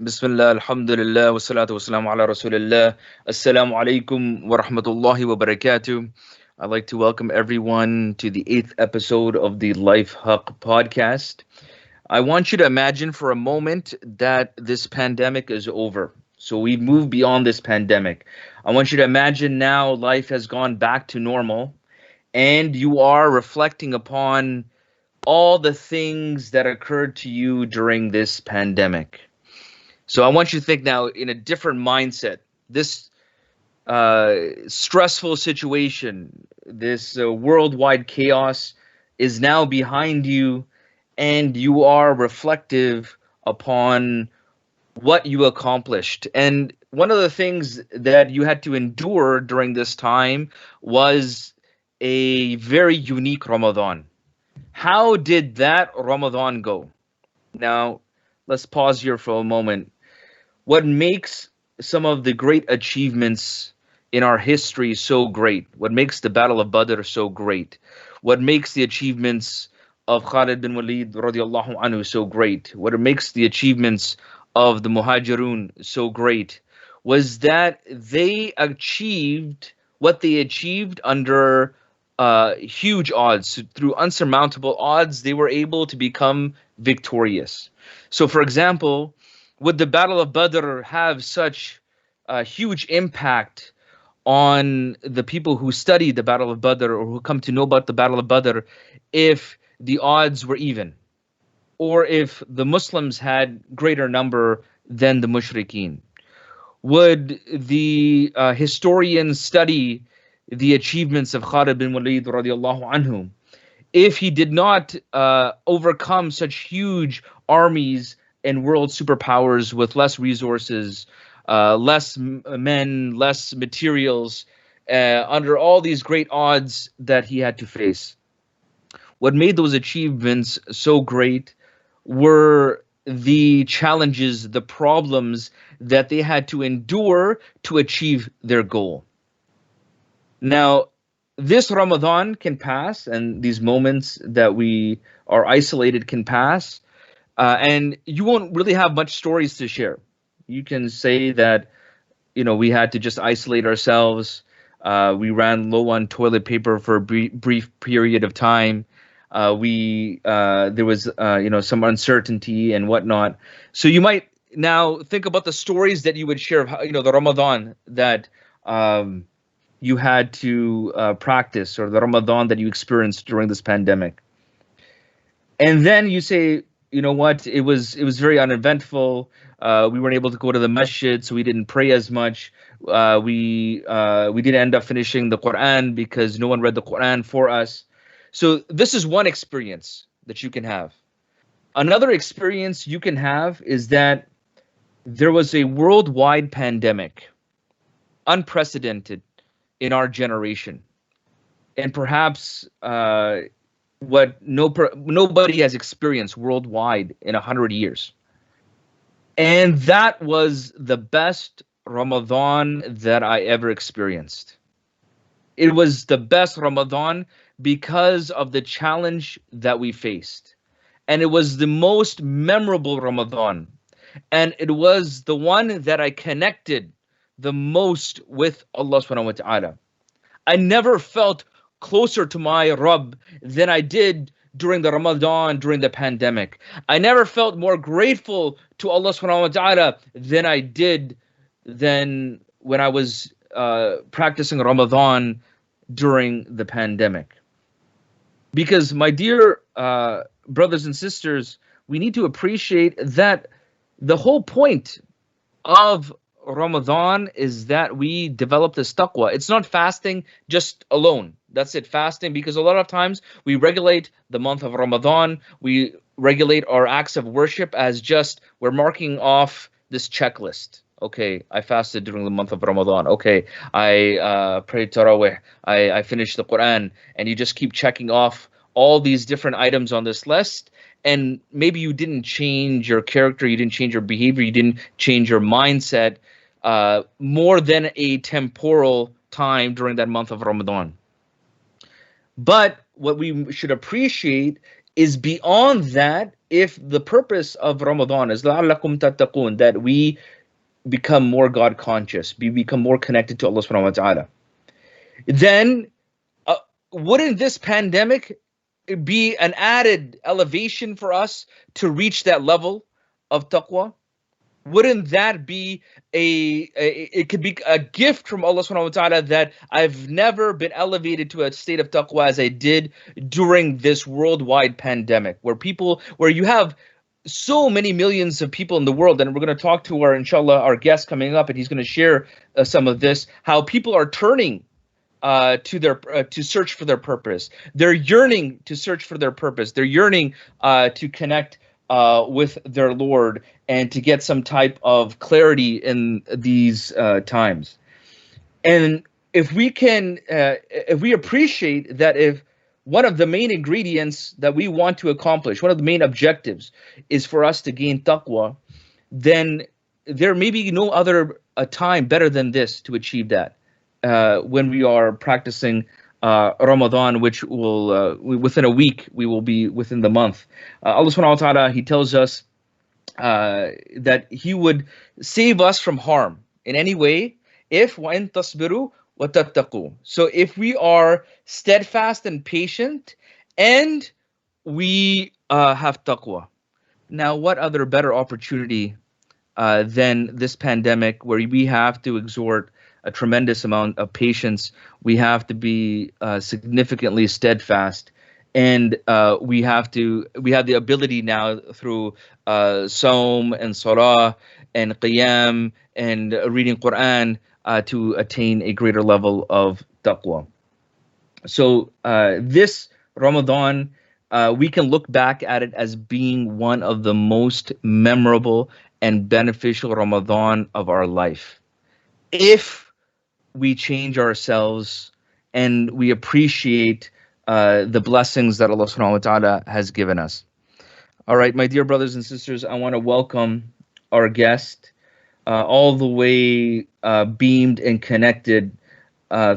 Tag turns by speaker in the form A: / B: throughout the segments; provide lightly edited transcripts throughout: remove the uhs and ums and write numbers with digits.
A: Bismillah, alhamdulillah, wassalatu wassalamu ala rasulillah. Assalamu alaikum wa rahmatullahi wa barakatuh. I'd like to welcome everyone to the eighth episode of the Life Haqq podcast. I want you to imagine for a moment that this pandemic is over. So we've moved beyond this pandemic. I want you to imagine now life has gone back to normal and you are reflecting upon all the things that occurred to you during this pandemic. So I want you to think now in a different mindset. This stressful situation, this worldwide chaos is now behind you, and you are reflective upon what you accomplished. And one of the things that you had to endure during this time was a very unique Ramadan. How did that Ramadan go? Now, let's pause here for a moment. What makes some of the great achievements in our history so great? What makes the Battle of Badr so great? What makes the achievements of Khalid bin Walid radiallahu anhu so great? What makes the achievements of the Muhajirun so great was that they achieved what they achieved under huge odds. Through unsurmountable odds, they were able to become victorious. So, for example, would the Battle of Badr have such a huge impact on the people who study the Battle of Badr or who come to know about the Battle of Badr if the odds were even, or if the Muslims had greater number than the mushrikeen? Would the historians study the achievements of Khalid bin Walid radiallahu anhu if he did not overcome such huge armies and world superpowers with less resources, less men, less materials, under all these great odds that he had to face? What made those achievements so great were the challenges, the problems that they had to endure to achieve their goal. Now, this Ramadan can pass, and these moments that we are isolated can pass, and you won't really have much stories to share. You can say that, we had to just isolate ourselves. We ran low on toilet paper for a brief period of time. There was, some uncertainty and whatnot. So you might now think about the stories that you would share of, the Ramadan that you had to practice, or the Ramadan that you experienced during this pandemic. And then you say, you know what, it was very uneventful. We weren't able to go to the masjid, so we didn't pray as much. We didn't end up finishing the Quran because no one read the Quran for us. So this is one experience that you can have. Another experience you can have is that there was a worldwide pandemic, unprecedented in our generation, and perhaps what nobody has experienced worldwide in 100 years. And that was the best Ramadan that I ever experienced. It was the best Ramadan because of the challenge that we faced. And it was the most memorable Ramadan. And it was the one that I connected the most with Allah subhanahu wa ta'ala. I never felt closer to my Rabb than I did during the Ramadan, during the pandemic. I never felt more grateful to Allah subhanahu wa ta'ala than I did when I was practicing Ramadan during the pandemic. Because, my dear brothers and sisters, we need to appreciate that the whole point of Ramadan is that we develop this taqwa. It's not fasting just alone. That's it, fasting, because a lot of times we regulate the month of Ramadan, we regulate our acts of worship as just we're marking off this checklist. Okay, I fasted during the month of Ramadan. Okay, I prayed Tarawih. I finished the Quran. And you just keep checking off all these different items on this list. And maybe you didn't change your character, you didn't change your behavior, you didn't change your mindset more than a temporal time during that month of Ramadan. But what we should appreciate is beyond that if the purpose of Ramadan is لَعَلَّكُمْ تَتَّقُونَ, that we become more God conscious, we become more connected to Allah subhanahu wa ta'ala, then uh, wouldn't this pandemic be an added elevation for us to reach that level of taqwa? Wouldn't that be it could be a gift from Allah subhanahu wa ta'ala, that I've never been elevated to a state of taqwa as I did during this worldwide pandemic, where you have so many millions of people in the world. And we're going to talk to our guest coming up, and he's going to share some of this, how people are turning to search for their purpose. They're yearning to search for their purpose. They're yearning to connect with their Lord and to get some type of clarity in these times. And if we appreciate that, if one of the main ingredients that we want to accomplish, one of the main objectives, is for us to gain taqwa, then there may be no other time better than this to achieve that. When we are practicing Ramadan, which will within a week we will be within the month. Allah subhanahu wa ta'ala, He tells us that He would save us from harm in any way if وَإِن تَصْبِرُوا وَتَتَّقُوا. So if we are steadfast and patient, and we have taqwa. Now, what other better opportunity than this pandemic, where we have to exhort a tremendous amount of patience, we have to be significantly steadfast, and we have the ability now through Saum and Salah and Qiyam and reading Quran to attain a greater level of taqwa. So this Ramadan, we can look back at it as being one of the most memorable and beneficial Ramadan of our life, if we change ourselves and we appreciate the blessings that Allah subhanahu wa ta'ala has given us. All right, my dear brothers and sisters, I want to welcome our guest, all the way beamed and connected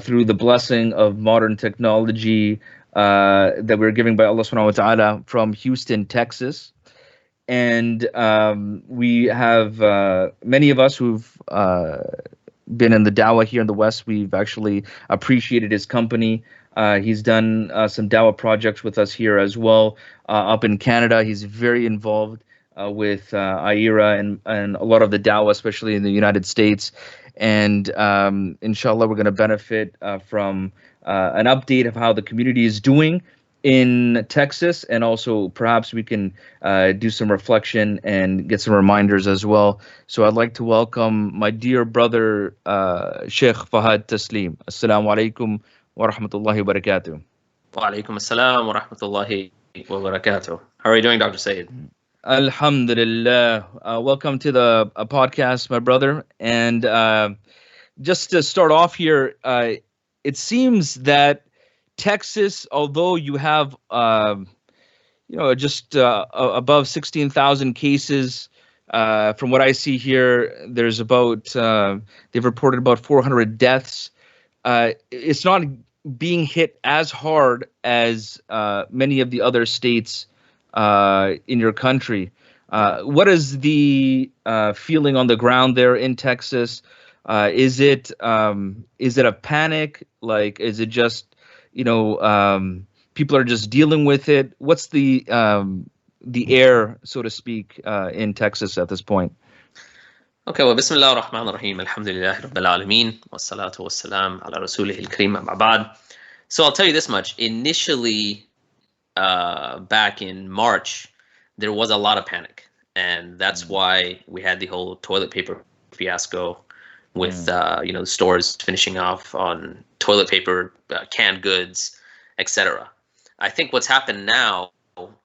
A: through the blessing of modern technology that we're giving by Allah subhanahu wa ta'ala, from Houston, Texas. And we have many of us who've been in the dawah here in the West. We've actually appreciated his company. He's done some dawah projects with us here as well. Up in Canada, he's very involved with IERA and a lot of the dawah, especially in the United States. And inshallah, we're going to benefit from an update of how the community is doing in Texas, and also perhaps we can do some reflection and get some reminders as well. So I'd like to welcome my dear brother, Shaykh Fahad Tasleem. Assalamu alaikum wa rahmatullahi wa barakatuh.
B: Wa alaikum assalam wa rahmatullahi wa barakatuh. How are you doing, Dr. Syed?
A: Alhamdulillah. Welcome to the podcast, my brother. And just to start off here, it seems that Texas, although you have, just above 16,000 cases, from what I see here, there's they've reported about 400 deaths. It's not being hit as hard as many of the other states in your country. What is the feeling on the ground there in Texas? Is it a panic? Like, is it just people are just dealing with it? What's the air, so to speak, in Texas at this point?
B: Okay, well, Bismillah ar-Rahman ar-Rahim, Alhamdulillah Rabbil Alameen, wassalatu wassalam ala Rasulih al-Kareem, amma ba'd. So I'll tell you this much. Initially, back in March, there was a lot of panic. And that's why we had the whole toilet paper fiasco with, stores finishing off on toilet paper, canned goods, etc. I think what's happened now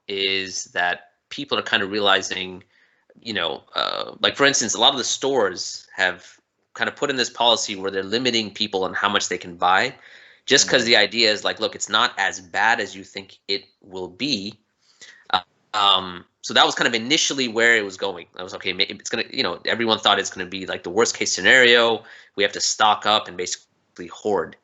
B: is that people are kind of realizing, like for instance, a lot of the stores have kind of put in this policy where they're limiting people on how much they can buy, just because the idea is like, look, it's not as bad as you think it will be. So that was kind of initially where it was going. I was okay. It's gonna, everyone thought it's gonna be like the worst case scenario. We have to stock up and basically hoard,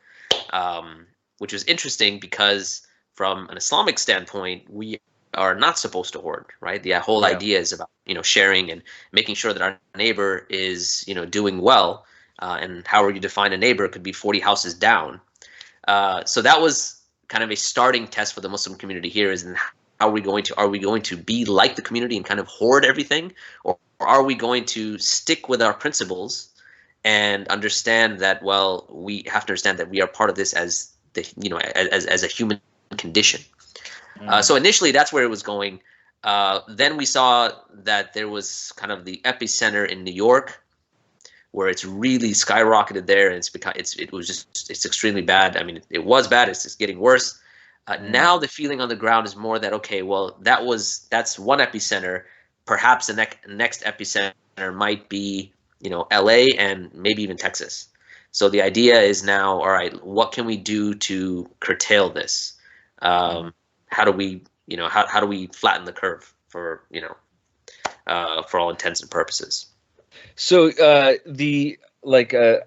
B: which was interesting because from an Islamic standpoint, we are not supposed to hoard, right? The whole
A: Yeah.
B: idea is about, sharing and making sure that our neighbor is, doing well. And however you define a neighbor, it could be 40 houses down. So that was kind of a starting test for the Muslim community here, is in how are we going to be like the community and kind of hoard everything, or are we going to stick with our principles and understand that, well, we have to understand that we are part of this as the, as a human condition. So initially that's where it was going. Then we saw that there was kind of the epicenter in New York, where it's really skyrocketed there, and it's extremely bad. I mean, it was bad. It's just getting worse. Now the feeling on the ground is more that, okay, well, that's one epicenter. Perhaps the next epicenter might be, LA and maybe even Texas. So the idea is now, all right, what can we do to curtail this? How do we, how do we flatten the curve for all intents and purposes?
A: So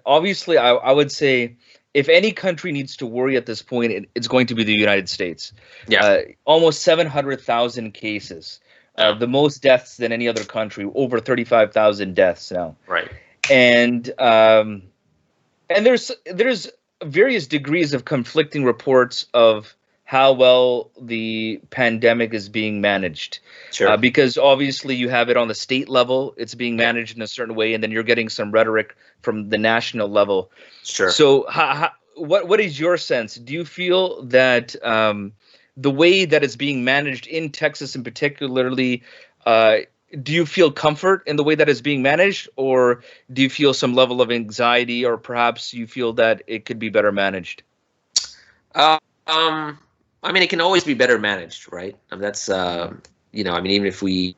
A: obviously, I would say, if any country needs to worry at this point, it's going to be the United States.
B: Yeah.
A: Almost 700,000 cases, the most deaths than any other country, over 35,000 deaths now.
B: Right.
A: And there's various degrees of conflicting reports of how well the pandemic is being managed.
B: Sure.
A: Because obviously you have it on the state level, it's being managed in a certain way, and then you're getting some rhetoric from the national level.
B: Sure.
A: So what is your sense? Do you feel that the way that it's being managed in Texas in particularly, do you feel comfort in the way that it's being managed, or do you feel some level of anxiety, or perhaps you feel that it could be better managed?
B: I mean, it can always be better managed, right? I mean, that's I mean, even if we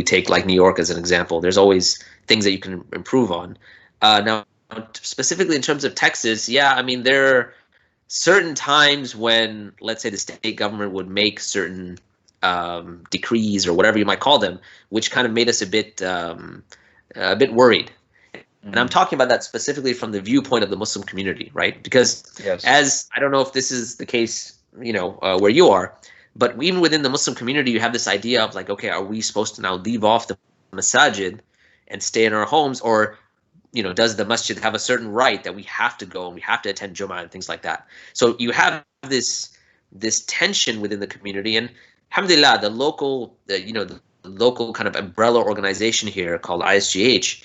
B: take like New York as an example, there's always things that you can improve on. Now, specifically in terms of Texas, yeah, I mean, there are certain times when, let's say, the state government would make certain decrees or whatever you might call them, which kind of made us a bit worried. And I'm talking about that specifically from the viewpoint of the Muslim community, right? Because as I don't know if this is the case, where you are, but even within the Muslim community, you have this idea of like, okay, are we supposed to now leave off the masajid and stay in our homes, or does the masjid have a certain right that we have to go and we have to attend Jummah and things like that? So you have this tension within the community, and alhamdulillah, the local kind of umbrella organization here called ISGH,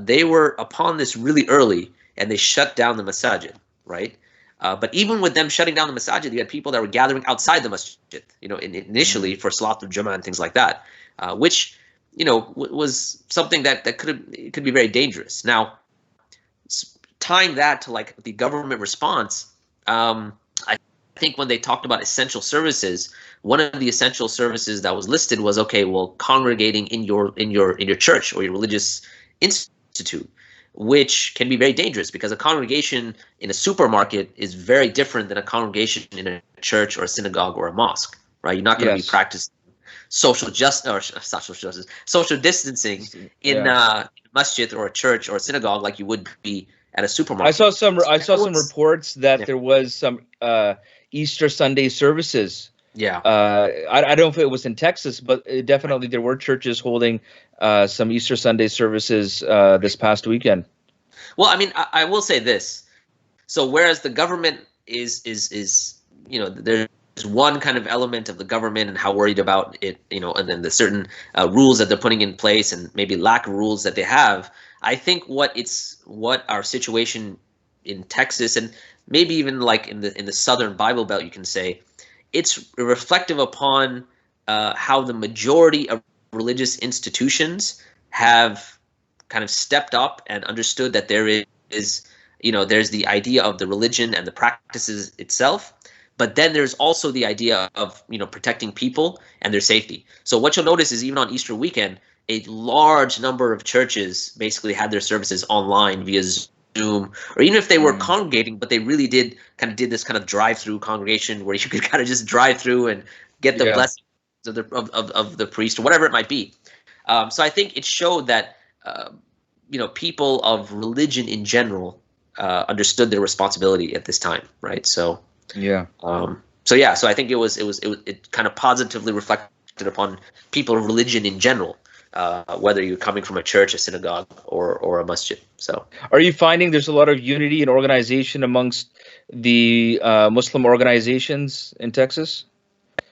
B: they were upon this really early, and they shut down the masajid, right? But even with them shutting down the masajid, you had people that were gathering outside the masjid, initially for Salatul Jummah and things like that, which, was something that could be very dangerous. Now, tying that to like the government response, I think when they talked about essential services, one of the essential services that was listed was, okay, well, congregating in your church or your religious institute, which can be very dangerous, because a congregation in a supermarket is very different than a congregation in a church or a synagogue or a mosque, right? You're not going to be practicing social distancing in a masjid or a church or a synagogue like you would be at a supermarket.
A: I saw some reports that there was some Easter Sunday services.
B: Yeah.
A: I don't know if it was in Texas, but definitely there were churches holding some Easter Sunday services this past weekend.
B: Well, I mean, I will say this. So whereas the government is there's one kind of element of the government and how worried about it, and then the certain rules that they're putting in place and maybe lack of rules that they have. I think what our situation in Texas, and maybe even like in the Southern Bible Belt, you can say, it's reflective upon how the majority of religious institutions have kind of stepped up and understood that there is, there's the idea of the religion and the practices itself, but then there's also the idea of, protecting people and their safety. So what you'll notice is even on Easter weekend, a large number of churches basically had their services online via Zoom, or even if they were congregating, but they really did this kind of drive-through congregation where you could kind of just drive through and get the blessing of the priest or whatever it might be. So I think it showed that people of religion in general understood their responsibility at this time, right? So So yeah, so I think it kind of positively reflected upon people of religion in general, whether you're coming from a church, a synagogue, or a masjid. So
A: Are you finding there's a lot of unity and organization amongst the Muslim organizations in Texas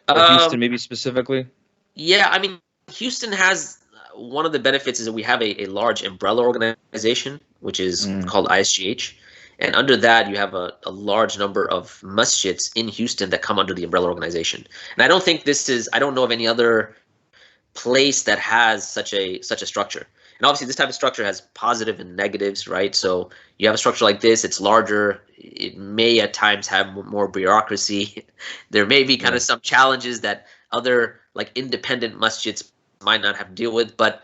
A: or Houston,
B: um,
A: maybe specifically?
B: yeah, I mean, Houston has one of the benefits is that we have a large umbrella organization, which is
A: Mm.
B: called ISGH. And under that, you have a large number of masjids in Houston that come under the umbrella organization. And I don't think I don't know of any other place that has such a structure. And obviously, this type of structure has positive and negatives, right? So you have a structure like this; it's larger. It may at times have more bureaucracy. There may be kind
A: Yeah.
B: of some challenges that other like independent masjids might not have to deal with. But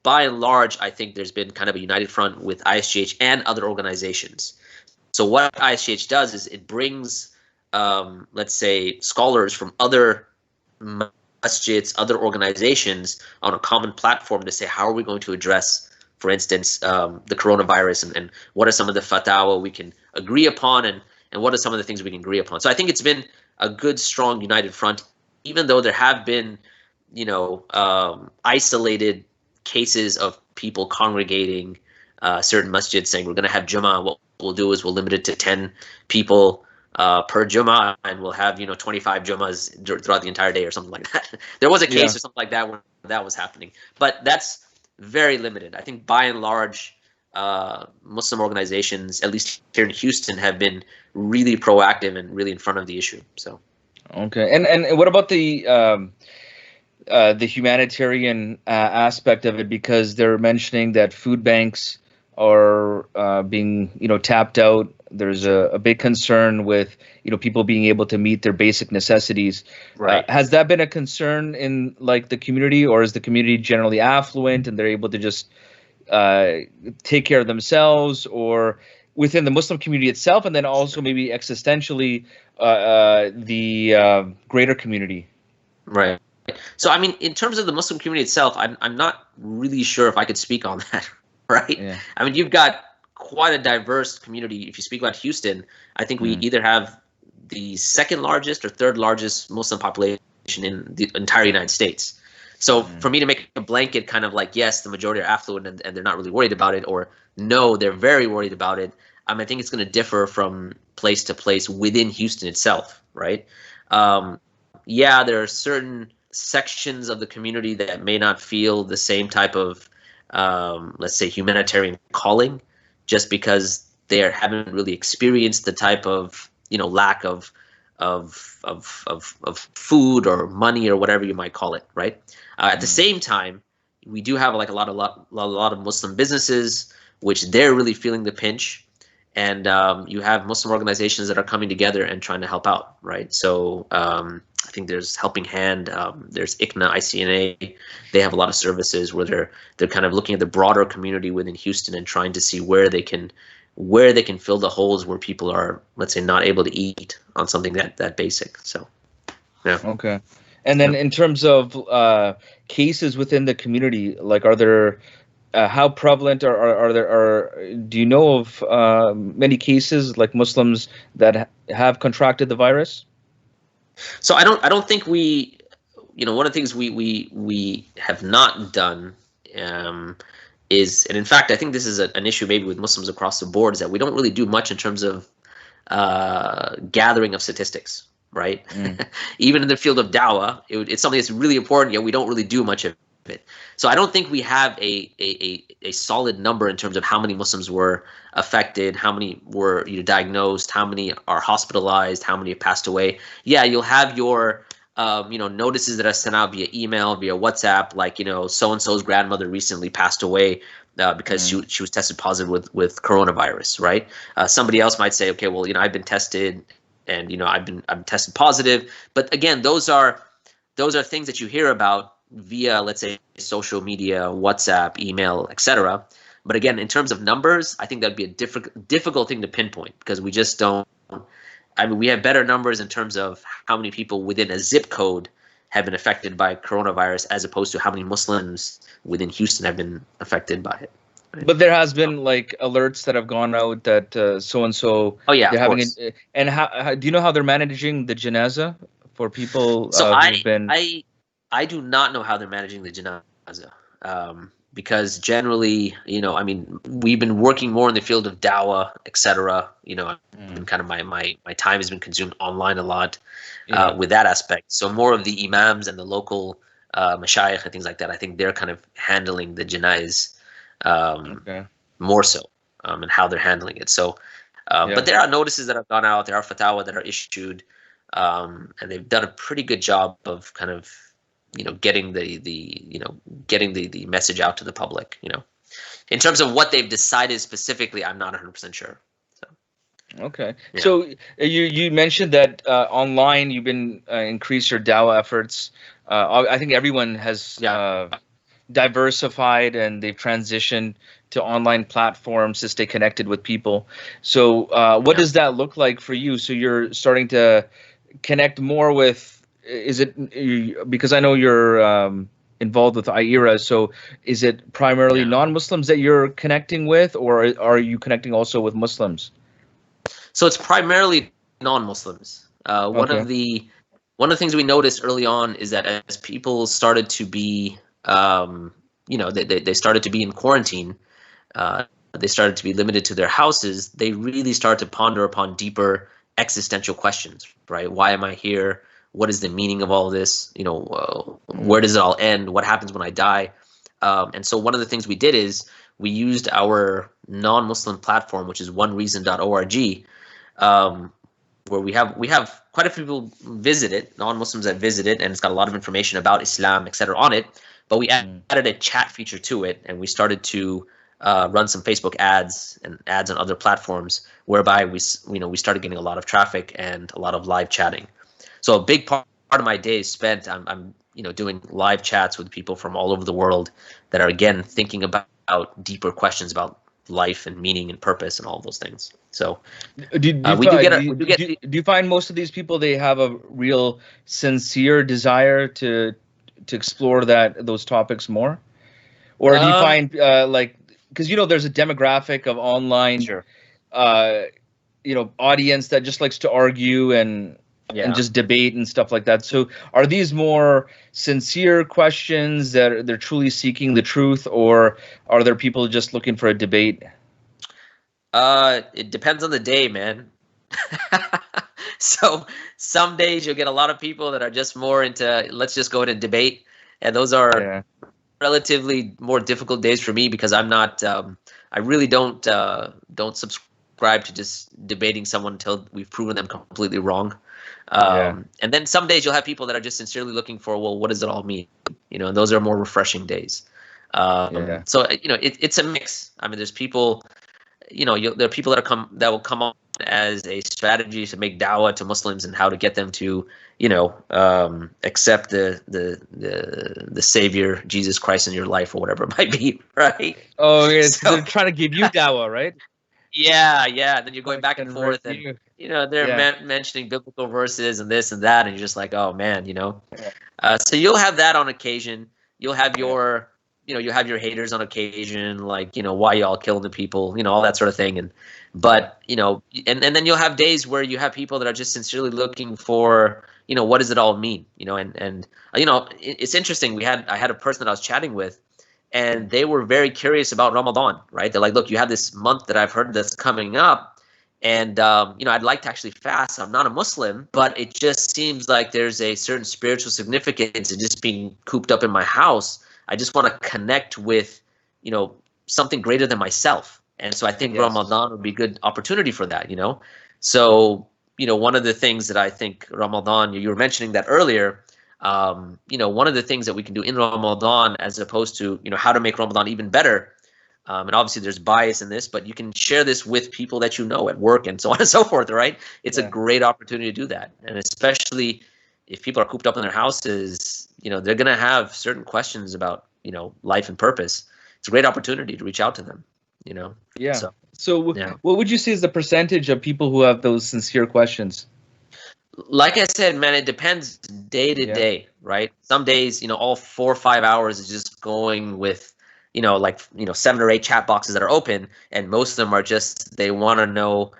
B: by and large, I think there's been kind of a united front with ISGH and other organizations. So what ISGH does is it brings, let's say, scholars from other masjids, other organizations on a common platform to say, how are we going to address, for instance, the coronavirus, and what are some of the fatwa we can agree upon, and what are some of the things we can agree upon. So I think it's been a good, strong, united front, even though there have been, isolated cases of people congregating certain masjids saying we're going to have Jummah. What we'll do is we'll limit it to 10 people per Jummah, and we'll have 25 Jummahs throughout the entire day or something like that. There was a
A: Yeah.
B: case or something like that where that was happening, but that's very limited. I think by and large, Muslim organizations, at least here in Houston, have been really proactive and really in front of the issue. So
A: Okay. And what about the humanitarian aspect of it? Because they're mentioning that food banks are being tapped out. There's a big concern with people being able to meet their basic necessities.
B: right.
A: Has that been a concern in like the community, or is the community generally affluent and they're able to just take care of themselves, or within the Muslim community itself, and then also maybe existentially the greater community?
B: Right. So, I mean, in terms of the Muslim community itself, I'm not really sure if I could speak on that, right?
A: Yeah.
B: I mean, you've got quite a diverse community. If you speak about Houston, I think we either have the second largest or third largest Muslim population in the entire United States. So for me to make a blanket kind of like, yes, the majority are affluent and they're not really worried about it, or no, they're very worried about it, I think it's going to differ from place to place within Houston itself, right? Yeah, there are certain sections of the community that may not feel the same type of, let's say, humanitarian calling, just because they haven't really experienced the type of, lack of food or money or whatever you might call it, right? At the same time, we do have like a lot of Muslim businesses, which they're really feeling the pinch, and you have Muslim organizations that are coming together and trying to help out, right? So I think there's Helping Hand, there's ICNA, ICNA. They have a lot of services where they're kind of looking at the broader community within Houston and trying to see where they can fill the holes where people are, let's say, not able to eat on something that basic. So, yeah.
A: Okay. And then in terms of cases within the community, like are there how prevalent do you know of many cases like Muslims that have contracted the virus?
B: So I don't think we, one of the things we have not done is, and in fact, I think this is an issue maybe with Muslims across the board, is that we don't really do much in terms of gathering of statistics, right? Even in the field of dawa, it's something that's really important, yet we don't really do much of it. So I don't think we have a solid number in terms of how many Muslims were affected, how many were diagnosed, how many are hospitalized, how many have passed away. Yeah, you'll have your notices that are sent out via email, via WhatsApp, like so and so's grandmother recently passed away because she was tested positive with coronavirus, right? Somebody else might say, okay, well, I've been tested and I'm tested positive, but again, those are things that you hear about via, let's say, social media, WhatsApp, email, etc. But again, in terms of numbers, I think that'd be a difficult thing to pinpoint, because we just don't. I mean, we have better numbers in terms of how many people within a zip code have been affected by coronavirus, as opposed to how many Muslims within Houston have been affected by it.
A: But there has been like alerts that have gone out that so and so
B: Oh yeah,
A: they're
B: of
A: having
B: course.
A: it. And how do you know how they're managing the janaza for people
B: So
A: who've been?
B: I do not know how they're managing the janaza, because generally, I mean, we've been working more in the field of dawa, etc. I've been
A: Mm,
B: kind of my time has been consumed online a lot,
A: yeah.
B: with that aspect. So more of the imams and the local mashayikh and things like that. I think they're kind of handling the janaiz, um,
A: Okay.
B: more so, and how they're handling it. So, but
A: Yeah.
B: there are notices that have gone out. There are fatwa that are issued, and they've done a pretty good job of kind of getting the message out to the public. In terms of what they've decided specifically, I'm not 100% sure. So
A: Okay.
B: yeah,
A: So you mentioned that online you've been increased your dawah efforts. I think everyone has
B: yeah,
A: diversified and they've transitioned to online platforms to stay connected with people. So what
B: yeah.
A: does that look like for you? So you're starting to connect more with, is it because I know you're involved with IERA, so is it primarily
B: Yeah.
A: non-Muslims that you're connecting with, or are you connecting also with Muslims?
B: So it's primarily non-Muslims.
A: Okay.
B: One of the things we noticed early on is that as people started to be, they started to be in quarantine, uh, they started to be limited to their houses. They really started to ponder upon deeper existential questions, right? Why am I here? What is the meaning of all this? Where
A: Mm,
B: does it all end? What happens when I die? And so one of the things we did is we used our non-Muslim platform, which is onereason.org, um, where we have quite a few people visit it, non-Muslims that visit it, and it's got a lot of information about Islam, etc. on it. But we
A: mm.
B: added a chat feature to it, and we started to run some Facebook ads and ads on other platforms, whereby we started getting a lot of traffic and a lot of live chatting. So a big part of my day is spent I'm doing live chats with people from all over the world that are again thinking about deeper questions about life and meaning and purpose and all those things. So
A: Do you
B: we do
A: find
B: get a we do get
A: do you find most of these people they have a real sincere desire to explore those topics more, or do you
B: um
A: find like because there's a demographic of online
B: sure,
A: uh, audience that just likes to argue and
B: yeah.
A: just debate and stuff like that. So are these more sincere questions that they're truly seeking the truth, or are there people just looking for a debate?
B: It depends on the day, man. So some days you'll get a lot of people that are just more into let's just go into debate, and those are
A: Yeah.
B: relatively more difficult days for me because I'm not. I really don't subscribe to just debating someone until we've proven them completely wrong.
A: Yeah.
B: And then some days you'll have people that are just sincerely looking for, well, what does it all mean? And those are more refreshing days.
A: Yeah.
B: So it's a mix. I mean, there's people, there are people that will come on as a strategy to make dawah to Muslims and how to get them to, accept the Savior Jesus Christ in your life or whatever it might be, right?
A: Oh, yeah,
B: So
A: they're trying to give you dawa, right?
B: yeah, yeah. Then you're going
A: Trying to
B: back and
A: convert
B: forth, and
A: you.
B: they're
A: Yeah.
B: mentioning biblical verses and this and that, and you're just like, oh man.
A: Yeah.
B: So you'll have that on occasion. You'll have
A: Yeah.
B: you have your haters on occasion, like why y'all killing the people, all that sort of thing. And
A: Yeah.
B: but and then you'll have days where you have people that are just sincerely looking for what does it all mean, and it's interesting. I had a person that I was chatting with, and
A: Mm.
B: they were very curious about Ramadan, right? They're like, look, you have this month that I've heard that's coming up, and I'd like to actually fast. I'm not a Muslim, but it just seems like there's a certain spiritual significance in just being cooped up in my house. I just want to connect with, you know, something greater than myself. And so I think
A: Yes.
B: Ramadan would be a good opportunity for that. So, one of the things that I think Ramadan, you were mentioning that earlier, one of the things that we can do in Ramadan as opposed to, how to make Ramadan even better, and obviously there's bias in this, but you can share this with people that you know at work and so on and so forth, right? It's a
A: Yeah.
B: great opportunity to do that. And especially if people are cooped up in their houses, they're going to have certain questions about, life and purpose. It's a great opportunity to reach out to them.
A: Yeah.
B: So,
A: So,
B: yeah.
A: what would you say is the percentage of people who have those sincere questions?
B: Like I said, man, it depends day to
A: Yeah.
B: day, right? Some days, all 4 or 5 hours is just going with, like 7 or 8 chat boxes that are open, and most of them are just, they want to know,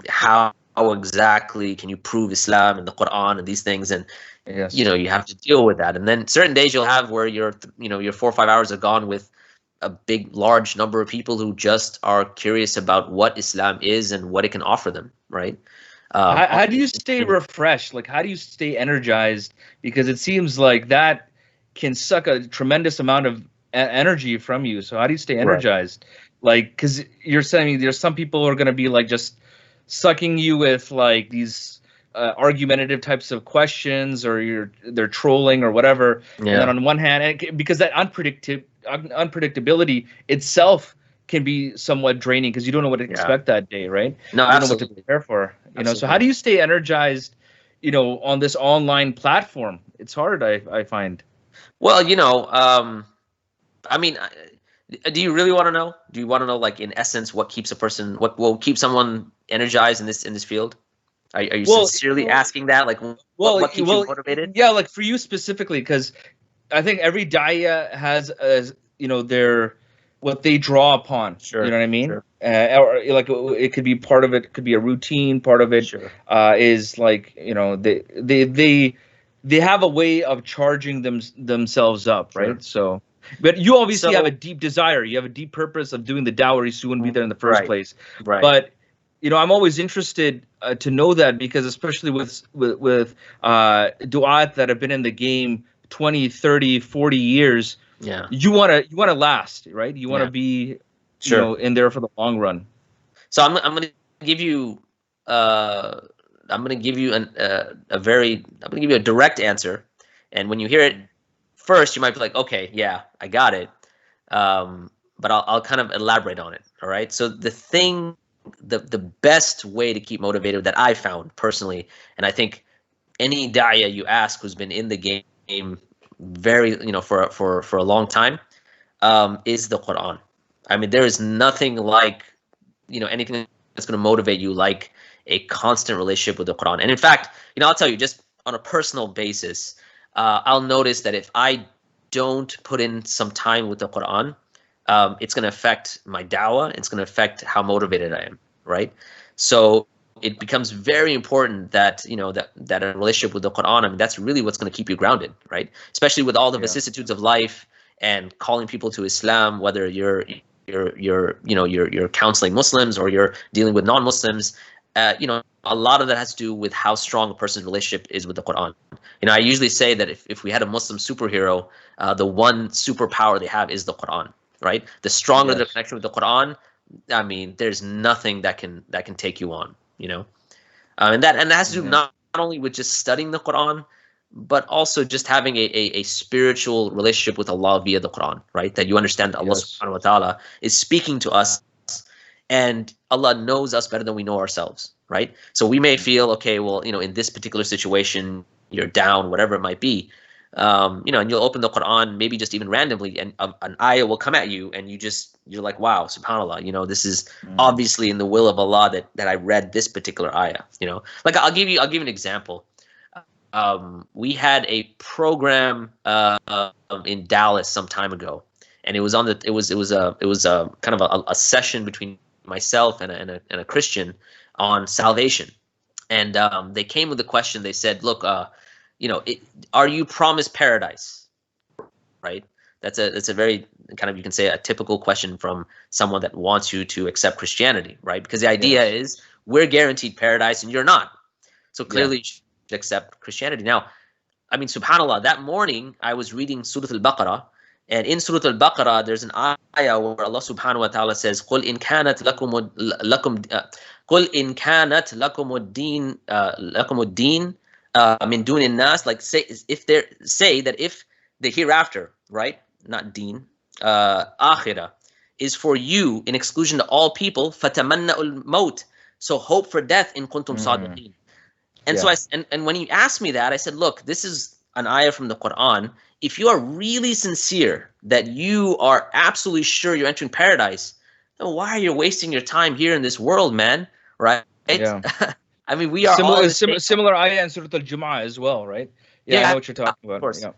B: how exactly can you prove Islam and the Quran and these things, and
A: Yes.
B: you have to deal with that. And then certain days you'll have where your 4 or 5 hours are gone with a big, large number of people who just are curious about what Islam is and what it can offer them, right?
A: How do you stay refreshed? Like, how do you stay energized? Because it seems like that can suck a tremendous amount of energy from you. So how do you stay energized? Like, because you're saying there's some people who are going to be like just sucking you with like these argumentative types of questions, or they're trolling or whatever.
B: Yeah.
A: And then on one hand, because that unpredictability itself can be somewhat draining, because you don't know what to expect that day, right?
B: No,
A: you don't
B: absolutely.
A: know what to prepare for. So how do you stay energized, on this online platform? It's hard, I find.
B: Well, I mean, do you really want to know? Do you want to know, like, in essence, what keeps a person, what will keep someone energized in this field? Are you sincerely asking that? Like, what keeps you motivated?
A: Yeah, like for you specifically, because I think every daya has their what they draw upon.
B: Sure.
A: You know what I mean?
B: Sure.
A: Or like it could be part of it could be a routine. Part of it is like they have a way of charging themselves up, right?
B: Sure.
A: So, but you obviously have a deep desire. You have a deep purpose of doing the dawah, so you wouldn't be there in the first place.
B: Right.
A: But I'm always interested to know that, because especially with du'at that have been in the game 20, 30, 40 years, you want to last, right? You want to be in there for the long run.
B: So I'm going to give you a direct answer, and when you hear it first, you might be like, okay, yeah, I got it, but I'll kind of elaborate on it. All right. So the best way to keep motivated that I found personally, and I think any da'iyah you ask who's been in the game very for a long time, is the Quran. I mean, there is nothing like anything that's going to motivate you like a constant relationship with the Quran. And in fact, I'll tell you, just on a personal basis, I'll notice that if I don't put in some time with the Quran, it's going to affect my dawah. It's going to affect how motivated I am, right? So it becomes very important that that a relationship with the Quran, I mean, that's really what's going to keep you grounded, right? Especially with all the vicissitudes of life and calling people to Islam, whether you're counseling Muslims or you're dealing with non-Muslims. A lot of that has to do with how strong a person's relationship is with the Quran. I usually say that if we had a Muslim superhero, the one superpower they have is the Quran, right? The stronger their connection with the Quran, I mean, there's nothing that can take you on, and that has to do not only with just studying the Quran, but also just having a spiritual relationship with Allah via the Quran, right? That you understand that Allah subhanahu wa ta'ala is speaking to us, and Allah knows us better than we know ourselves, right? So we may feel, okay, well, in this particular situation, you're down, whatever it might be, and you'll open the Quran, maybe just even randomly, and an ayah will come at you, and you're like, wow, subhanallah, this is obviously in the will of Allah that I read this particular ayah, Like, I'll give you an example. We had a program in Dallas some time ago, and it was a kind of a session between myself and a Christian on salvation, and they came with a question. They said, look, are you promised paradise? Right? That's a very kind of, you can say, a typical question from someone that wants you to accept Christianity, right? Because the idea is we're guaranteed paradise and you're not. So clearly you should accept Christianity. Now, I mean, subhanallah, that morning I was reading Surah Al-Baqarah, and in Surah Al-Baqarah there's an ayah where Allah subhanahu wa ta'ala says, قُلْ إِنْ كَانَتْ لَكُمُ الدِّينُ مِنْ دُونِ النَّاسِ, like, say that if the hereafter, right, not deen, akhirah, is for you in exclusion to all people, فَتَمَنَّأُ الْمَوْتِ, so hope for death in kuntum صَادِقِينَ. And so and when he asked me that, I said, look, this is an ayah from the Quran. If you are really sincere that you are absolutely sure you're entering paradise, then why are you wasting your time here in this world, man? Right? Yeah. I mean, we are
A: similar ayah in Surah Al-Jumu'ah as well, right? Yeah, I know what you're talking about.
B: Of course.
A: Yeah.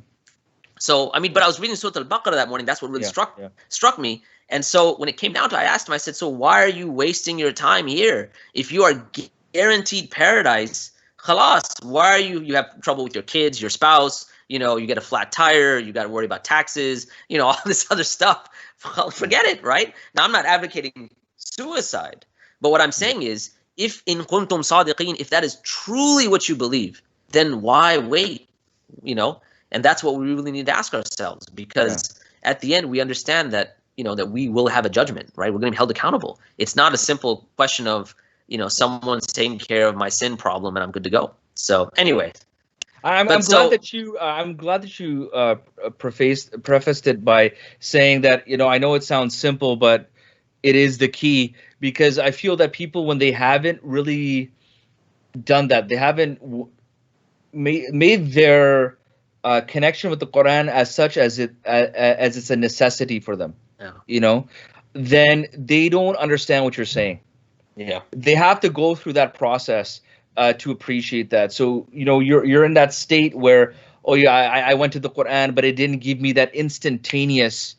B: So, I mean, but I was reading Surah Al-Baqarah that morning. That's what really
A: Yeah.
B: struck me. And so when it came down to it, I asked him, I said, so why are you wasting your time here? If you are guaranteed paradise, khalas, why are you have trouble with your kids, your spouse, you get a flat tire, you got to worry about taxes, all this other stuff. Forget it, right? Now, I'm not advocating suicide. But what I'm saying is, if in kuntum sadiqeen, if that is truly what you believe, then why wait? And that's what we really need to ask ourselves, because at the end we understand that that we will have a judgment, right? We're going to be held accountable. It's not a simple question of someone's taking care of my sin problem and I'm good to go. So anyway,
A: I'm glad that you prefaced it by saying that I know it sounds simple, but it is the key, because I feel that people, when they haven't really done that, they haven't made their connection with the Quran as such as it's a necessity for them.
B: Yeah.
A: Then they don't understand what you're saying.
B: Yeah.
A: They have to go through that process to appreciate that. So you're in that state where, oh yeah, I went to the Quran, but it didn't give me that instantaneous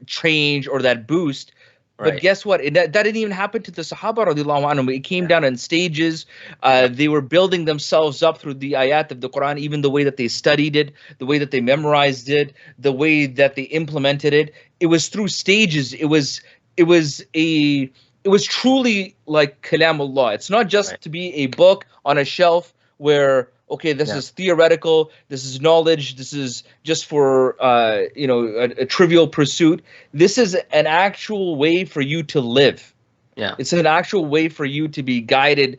A: change or that boost.
B: Right.
A: But guess what? That didn't even happen to the Sahaba radiallahu anhum. It came down in stages. They were building themselves up through the ayat of the Quran, even the way that they studied it, the way that they memorized it, the way that they implemented it. It was through stages. It was truly like Kalamullah. It's not just to be a book on a shelf where, okay, this is theoretical, this is knowledge, this is just for a trivial pursuit. This is an actual way for you to live.
B: Yeah.
A: It's an actual way for you to be guided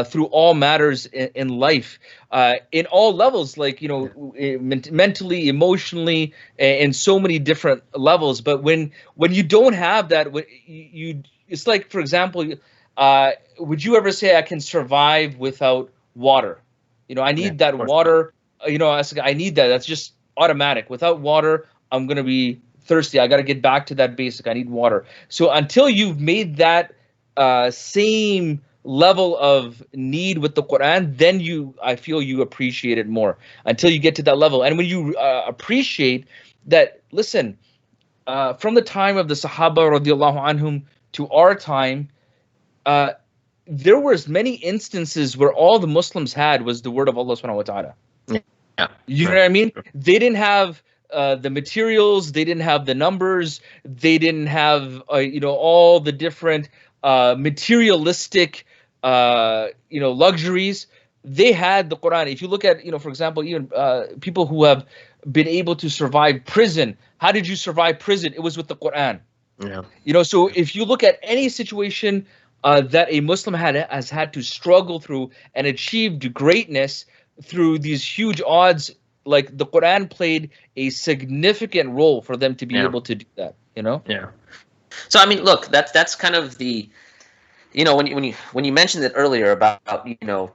A: through all matters in life, in all levels, like mentally, emotionally, in so many different levels. But when you don't have that, it's like, for example, would you ever say I can survive without water? I need that water. I need that. That's just automatic. Without water, I'm going to be thirsty. I got to get back to that basic. I need water. So until you've made that same level of need with the Quran, then I feel you appreciate it more, until you get to that level. And when you appreciate that, listen, from the time of the Sahaba radiallahu anhum to our time, there was many instances where all the Muslims had was the word of Allah subhanahu wa ta'ala.
B: Yeah.
A: You know what I mean? They didn't have the materials, they didn't have the numbers, they didn't have all the different materialistic luxuries. They had the Quran. If you look at for example, even people who have been able to survive prison, how did you survive prison? It was with the Quran.
B: Yeah.
A: So if you look at any situation that a Muslim has had to struggle through and achieved greatness through these huge odds, like the Quran played a significant role for them to be able to do that.
B: Yeah. So I mean, look, that's kind of the, when you mentioned it earlier about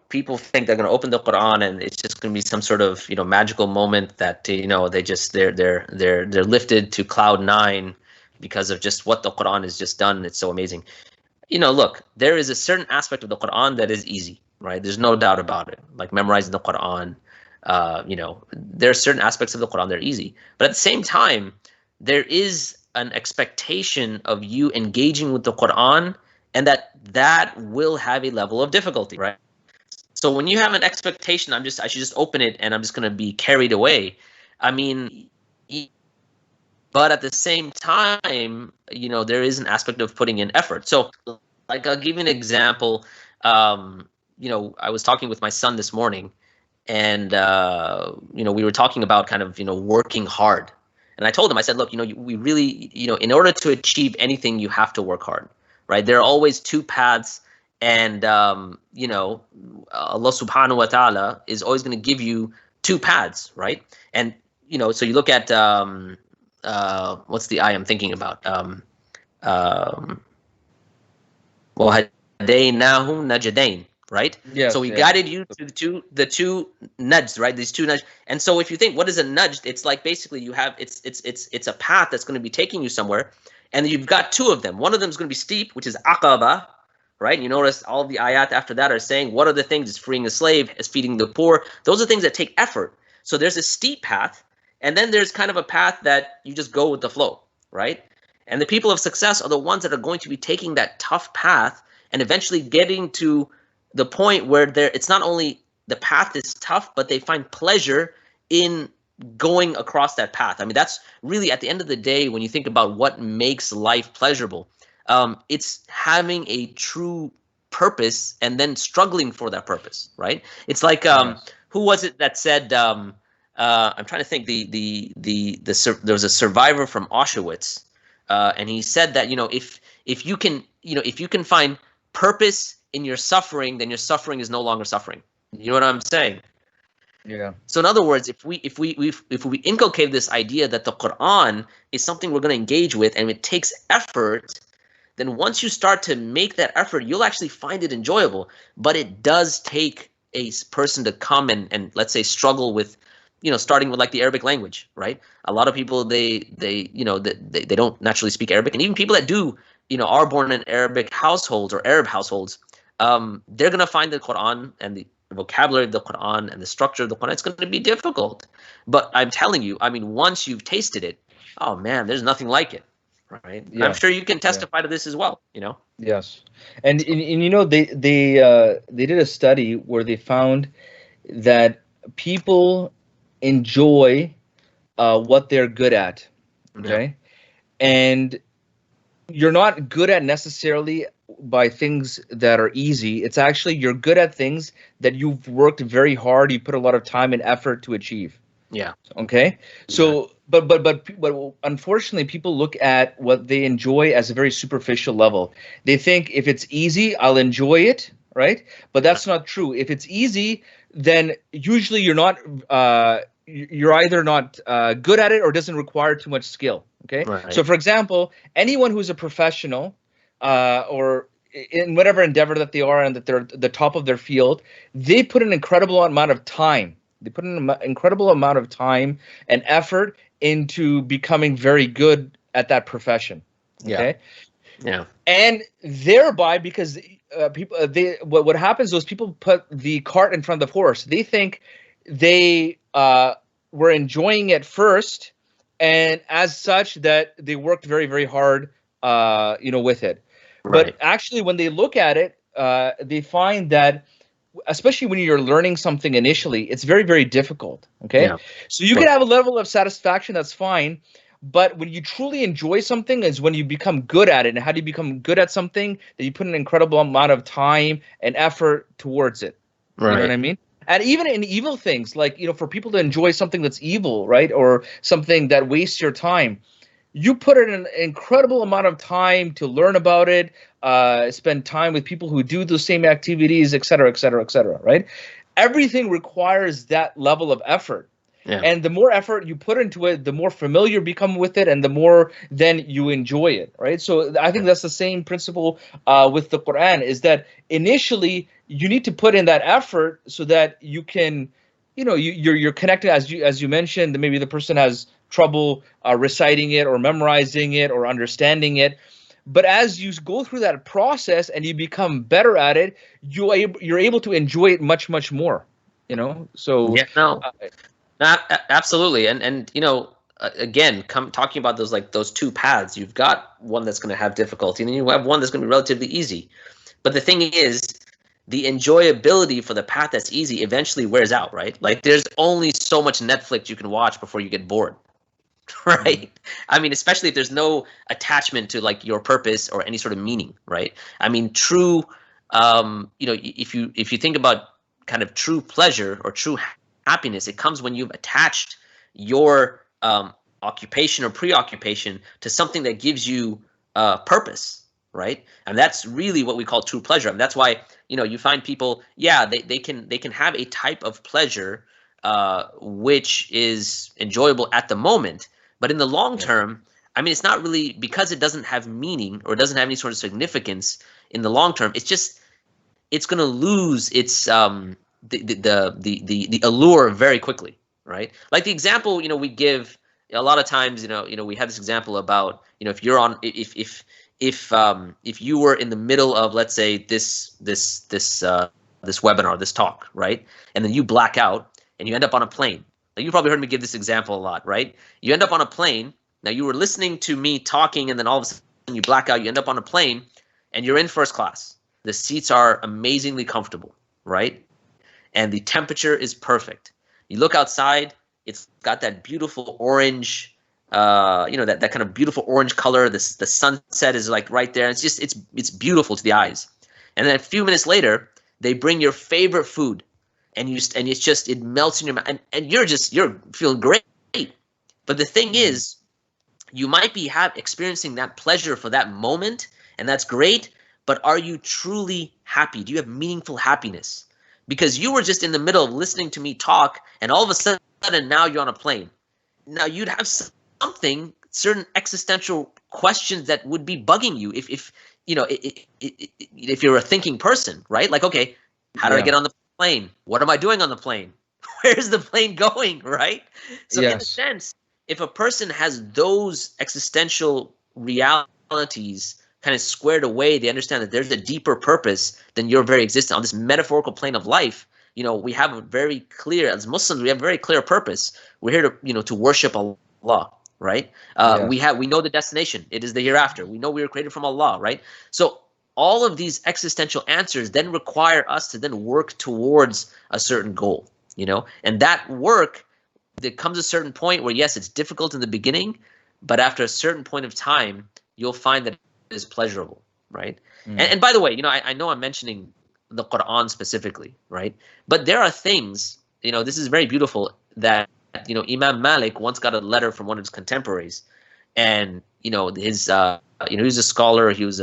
B: people think they're going to open the Quran and it's just going to be some sort of magical moment that they're lifted to cloud 9 because of just what the Quran has just done. It's so amazing. Look, there is a certain aspect of the Quran that is easy, right? There's no doubt about it. Like memorizing the Quran, there are certain aspects of the Quran that are easy. But at the same time, there is an expectation of you engaging with the Quran, and that will have a level of difficulty, right? So when you have an expectation, I should just open it and I'm just going to be carried away. I mean, but at the same time, there is an aspect of putting in effort. So, like, I'll give you an example. I was talking with my son this morning, and we were talking about kind of working hard. And I told him, I said, look, we really, in order to achieve anything, you have to work hard, right? There are always two paths, and Allah Subhanahu wa Taala is always going to give you two paths, right? And so you look at what's the ayah I'm thinking about? وَهَدَيْنَاهُمْ نَجْدَيْنِ, right?
A: Yes,
B: so we guided you to the two nudges, right? These two nudges. And so if you think, what is a nudge? It's like basically you have it's a path that's going to be taking you somewhere, and you've got two of them. One of them is going to be steep, which is aqaba, right? And you notice all the ayat after that are saying, what are the things? It's freeing a slave, it's feeding the poor. Those are things that take effort. So there's a steep path, And then there's kind of a path that you just go with the flow, right? And the people of success are the ones that are going to be taking that tough path and eventually getting to the point where it's not only the path is tough, but they find pleasure in going across that path. I mean, that's really at the end of the day, when you think about what makes life pleasurable, it's having a true purpose and then struggling for that purpose, right? It's like, who was it that said, I'm trying to think, there was a survivor from Auschwitz, and he said that, if you can find purpose in your suffering, then your suffering is no longer suffering. You know what I'm saying?
A: Yeah.
B: So in other words, if we inculcate this idea that the Quran is something we're going to engage with and it takes effort, then once you start to make that effort, you'll actually find it enjoyable. But it does take a person to come and let's say struggle with, starting with like the Arabic language, right? A lot of people they don't naturally speak Arabic, and even people that do, are born in Arabic households or Arab households, they're going to find the Quran and the vocabulary of the Quran and the structure of the Quran, it's going to be difficult. But I'm telling you, I mean, once you've tasted it, oh man, there's nothing like it, right? Yeah. I'm sure you can testify to this as well,
A: Yes, and they did a study where they found that people enjoy what they're good at, okay, and you're not good at necessarily by things that are easy. It's actually you're good at things that you've worked very hard, you put a lot of time and effort to achieve.
B: Yeah.
A: Okay. So, but unfortunately, people look at what they enjoy as a very superficial level. They think if it's easy, I'll enjoy it, right? But that's not true. If it's easy, then usually you're not. You're either not good at it or doesn't require too much skill. Okay. Right. So, for example, anyone who's a professional or in whatever endeavor that they are and that they're the top of their field, they put an incredible amount of time. They put an incredible amount of time and effort into becoming very good at that profession. Okay.
B: Yeah.
A: And thereby, because people, what happens is people put the cart in front of the horse. They think they were enjoying it first, and as such that they worked very, very hard, with it. Right. But actually, when they look at it, they find that, especially when you're learning something initially, it's very, very difficult. Okay. Yeah. So you can have a level of satisfaction, that's fine. But when you truly enjoy something is when you become good at it. And how do you become good at something? That you put an incredible amount of time and effort towards it. Right. You know what I mean? And even in evil things, like, for people to enjoy something that's evil, right? Or something that wastes your time, you put in an incredible amount of time to learn about it, spend time with people who do those same activities, et cetera, et cetera, et cetera, right? Everything requires that level of effort. Yeah. And the more effort you put into it, the more familiar you become with it, and the more then you enjoy it, right? So I think that's the same principle with the Quran, is that initially you need to put in that effort so that you can, you're connected, as you mentioned, that maybe the person has trouble reciting it or memorizing it or understanding it. But as you go through that process and you become better at it, you're able to enjoy it much, much more, So
B: yeah, no. Absolutely. And again, talking about those two paths, you've got one that's going to have difficulty and then you have one that's going to be relatively easy. But the thing is, the enjoyability for the path that's easy eventually wears out, right? Like there's only so much Netflix you can watch before you get bored, right? Mm-hmm. I mean, especially if there's no attachment to like your purpose or any sort of meaning, right? I mean, true, if you think about kind of true pleasure or true happiness, it comes when you've attached your occupation or preoccupation to something that gives you purpose, right? And that's really what we call true pleasure. And that's why you find people, they can have a type of pleasure which is enjoyable at the moment, but in the long term, I mean, it's not really, because it doesn't have meaning or it doesn't have any sort of significance in the long term. It's going to lose its the allure very quickly, right? Like the example we give a lot of times, we have this example about if you're on if you were in the middle of, let's say, this webinar, this talk, right, and then you black out and you end up on a plane, Now, you probably heard me give this example a lot, right? You end up on a plane. Now, you were listening to me talking, and then all of a sudden you black out. You end up on a plane, and you're in first class. The seats are amazingly comfortable, right? And the temperature is perfect. You look outside, it's got that beautiful orange, that kind of beautiful orange color. The sunset is like right there. It's just it's beautiful to the eyes. And then a few minutes later, they bring your favorite food, and it melts in your mouth, and you're feeling great. But the thing is, you might be experiencing that pleasure for that moment, and that's great. But are you truly happy? Do you have meaningful happiness? Because you were just in the middle of listening to me talk, and all of a sudden now you're on a plane. Now you'd have certain existential questions that would be bugging you if you're a thinking person, right? Like, okay, how do I get on the plane? What am I doing on the plane? Where's the plane going, right? So in a sense, if a person has those existential realities kind of squared away, they understand that there's a deeper purpose than your very existence on this metaphorical plane of life. We have a very clear, as Muslims, we have a very clear purpose. We're here to, to worship Allah, right? We know the destination. It is the hereafter. We know we were created from Allah, right? So all of these existential answers then require us to then work towards a certain goal, and that work, there comes a certain point where, yes, it's difficult in the beginning, but after a certain point of time, you'll find that it is pleasurable, right? And by the way, I know I'm mentioning the Quran specifically, right? But there are things, this is very beautiful, that, Imam Malik once got a letter from one of his contemporaries, and, he was a scholar, he was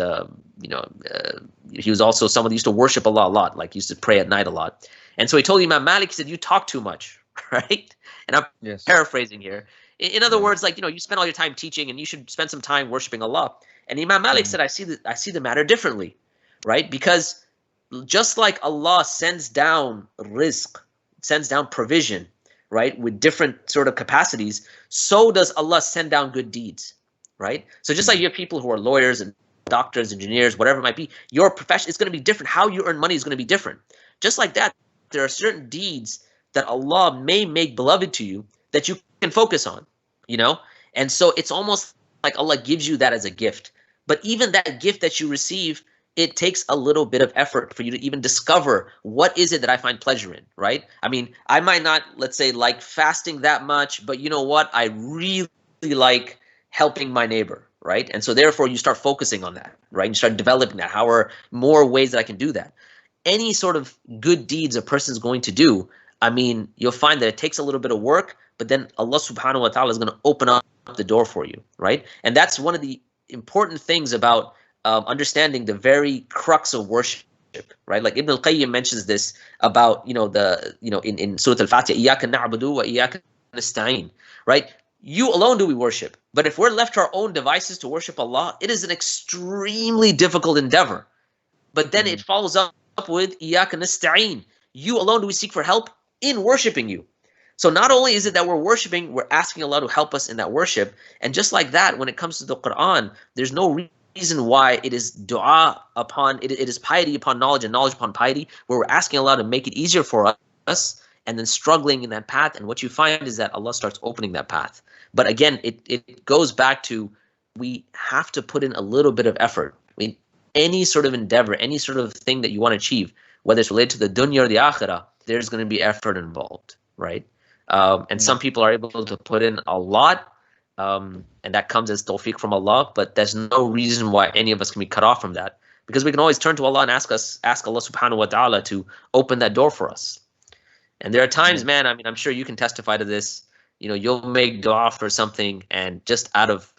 B: he was also someone who used to worship Allah a lot, like he used to pray at night a lot. And so he told Imam Malik, he said, you talk too much, right? And I'm paraphrasing here. In other words, like, you spend all your time teaching, and you should spend some time worshiping Allah. And Imam Malik said, I see the matter differently, right? Because just like Allah sends down rizq, sends down provision, right, with different sort of capacities, so does Allah send down good deeds, right? So just like you have people who are lawyers and doctors, engineers, whatever it might be, your profession is going to be different. How you earn money is going to be different. Just like that, there are certain deeds that Allah may make beloved to you that you can focus on, And so it's almost like Allah gives you that as a gift. But even that gift that you receive, it takes a little bit of effort for you to even discover what is it that I find pleasure in, right? I mean, I might not, let's say, like fasting that much, but you know what? I really like helping my neighbor, right? And so therefore you start focusing on that, right? You start developing that. How are more ways that I can do that? Any sort of good deeds a person's going to do, I mean, you'll find that it takes a little bit of work, but then Allah subhanahu wa ta'ala is going to open up the door for you, right? And that's one of the important things about understanding the very crux of worship, right? Like Ibn al-Qayyim mentions this about, in Surah Al-Fatiha, إِيَّاكَ نَعْبُدُ وَإِيَّاكَ نَسْتَعِينُ, right? You alone do we worship. But if we're left to our own devices to worship Allah, it is an extremely difficult endeavor. But then it follows up with إِيَّاكَ نَسْتَعِينُ. You alone do we seek for help in worshiping you. So not only is it that we're worshiping, we're asking Allah to help us in that worship. And just like that, when it comes to the Quran, there's no reason why it is dua upon, it is piety upon knowledge and knowledge upon piety, where we're asking Allah to make it easier for us and then struggling in that path. And what you find is that Allah starts opening that path. But again, it goes back to, we have to put in a little bit of effort. I mean, any sort of endeavor, any sort of thing that you want to achieve, whether it's related to the dunya or the akhirah, there's going to be effort involved, right? And some people are able to put in a lot, and that comes as tawfiq from Allah, but there's no reason why any of us can be cut off from that, because we can always turn to Allah and ask Allah subhanahu wa ta'ala to open that door for us. And there are times, man, I mean, I'm sure you can testify to this, you'll make dua for something, and just out of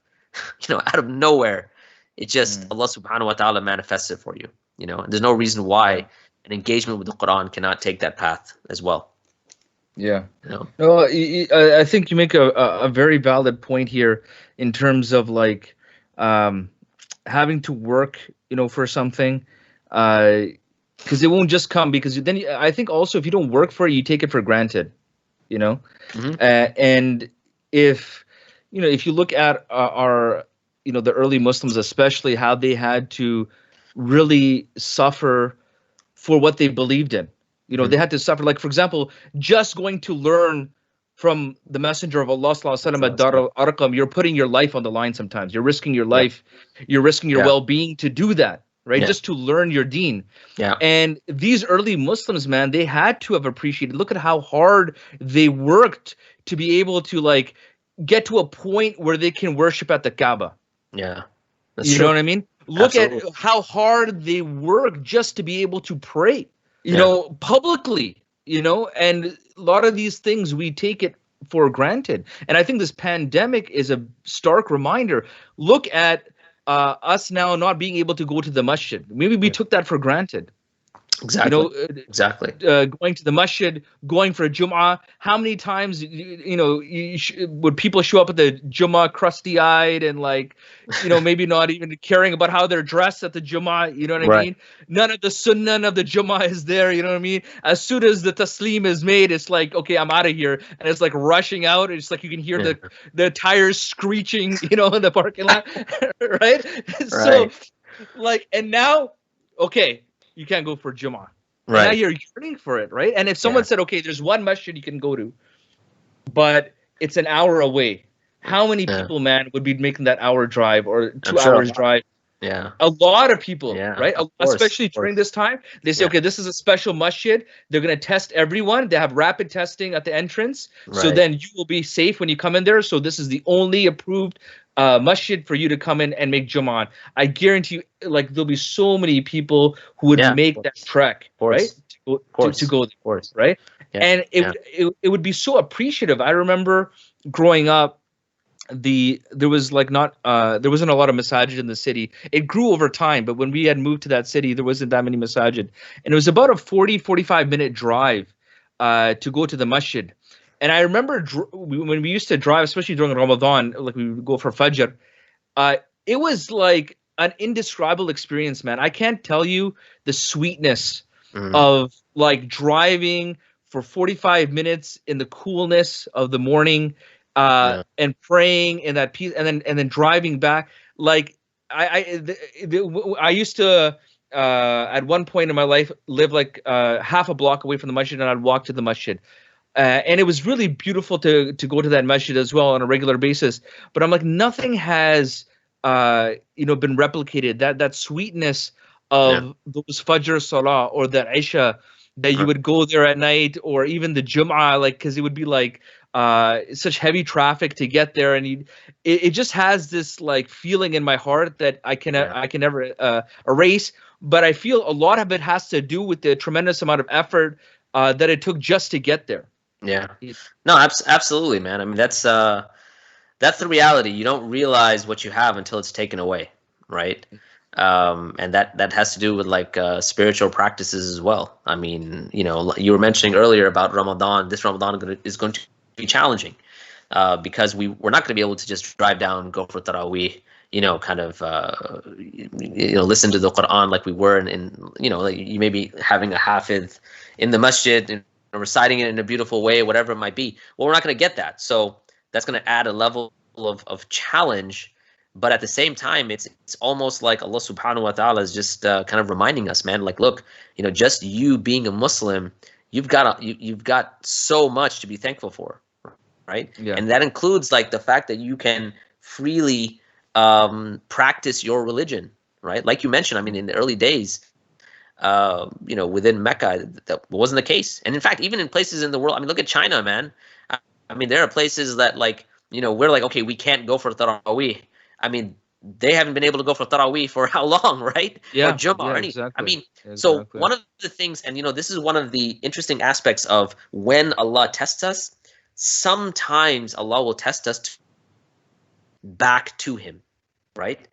B: nowhere, it just, Allah subhanahu wa ta'ala manifests it for you, and there's no reason why an engagement with the Quran cannot take that path as well.
A: Yeah. No, I think you make a very valid point here in terms of like having to work, for something, because it won't just come, because then I think also if you don't work for it, you take it for granted, and if you look at our the early Muslims, especially, how they had to really suffer for what they believed in. They had to suffer. Like, for example, just going to learn from the Messenger of Allah sallallahu alaihi wasallam at Dar al-Arqam, you're putting your life on the line sometimes. You're risking your life. You're risking your well-being to do that, right? Just to learn your deen. And these early Muslims, man, they had to have appreciated. Look at how hard they worked to be able to like get to a point where they can worship at the Kaaba.
B: That's
A: you
B: true.
A: know what I mean? Look at how hard they work just to be able to pray, you know, publicly, you know, and a lot of these things we take it for granted. And I think this pandemic is a stark reminder. Look at us now not being able to go to the masjid. Maybe we took that for granted.
B: Exactly.
A: You know, going to the masjid, going for a Jum'ah. How many times, you know, would people show up at the Jum'ah crusty-eyed and like, you know, maybe not even caring about how they're dressed at the Jum'ah, you know what I mean? None of the sunnah of the Jum'ah is there, you know what I mean? As soon as the tasleem is made, it's like, okay, I'm out of here. And it's like rushing out. It's like you can hear the tires screeching, you know, in the parking lot, right? So, like, and now, okay, you can't go for Jummah. Now you're yearning for it, right? And if someone said, okay, there's one masjid you can go to, but it's an hour away, how many people, man, would be making that hour drive or 2 hours drive? A lot of people, right? Especially during this time. They say, okay, this is a special masjid. They're going to test everyone. They have rapid testing at the entrance. So then you will be safe when you come in there. So this is the only approved masjid for you to come in and make Jummah. I guarantee you, like, there'll be so many people who would make that trek, right? To go there, right? And it would be so appreciative. I remember growing up, there was like there wasn't a lot of masajid in the city. It grew over time, but when we had moved to that city, there wasn't that many masajid. And it was about a 40-45 minute drive to go to the masjid. And I remember when we used to drive, especially during Ramadan, like we would go for Fajr, it was like an indescribable experience, man. I can't tell you the sweetness of like driving for 45 minutes in the coolness of the morning, and praying in that peace, and then driving back. Like I used to at one point in my life live like half a block away from the masjid, and I'd walk to the masjid. And it was really beautiful to go to that masjid as well on a regular basis. But I'm like, nothing has you know, been replicated. That sweetness of those Fajr Salah or that Isha, that you would go there at night, or even the Jum'ah, like, because it would be like such heavy traffic to get there, and it just has this like feeling in my heart that I can never erase. But I feel a lot of it has to do with the tremendous amount of effort that it took just to get there.
B: No, absolutely, man. I mean, that's the reality. You don't realize what you have until it's taken away, right? And that has to do with like spiritual practices as well. I mean, you know, you were mentioning earlier about Ramadan. This Ramadan is going to be challenging because we're not going to be able to just drive down, go for Taraweeh, you know, kind of you know, listen to the Quran like we were in you know, like you may be having a hafidh in the masjid and reciting it in a beautiful way, whatever it might be. Well, we're not going to get that. So that's going to add a level of challenge. But at the same time, it's almost like Allah subhanahu wa ta'ala is just kind of reminding us, man, like, look, you know, just you being a Muslim, you've got so much to be thankful for, right? And that includes like the fact that you can freely practice your religion, right? Like you mentioned, I mean, in the early days, you know, within Mecca, that wasn't the case. And in fact, even in places in the world, I mean, look at China, man. I mean, there are places that, like, you know, we're like, okay, we can't go for Taraweeh. I mean, they haven't been able to go for Taraweeh for how long, right? Or Jummah or anything. Exactly. I mean, so one of the things, and you know, this is one of the interesting aspects of when Allah tests us. Sometimes Allah will test us back to Him, right?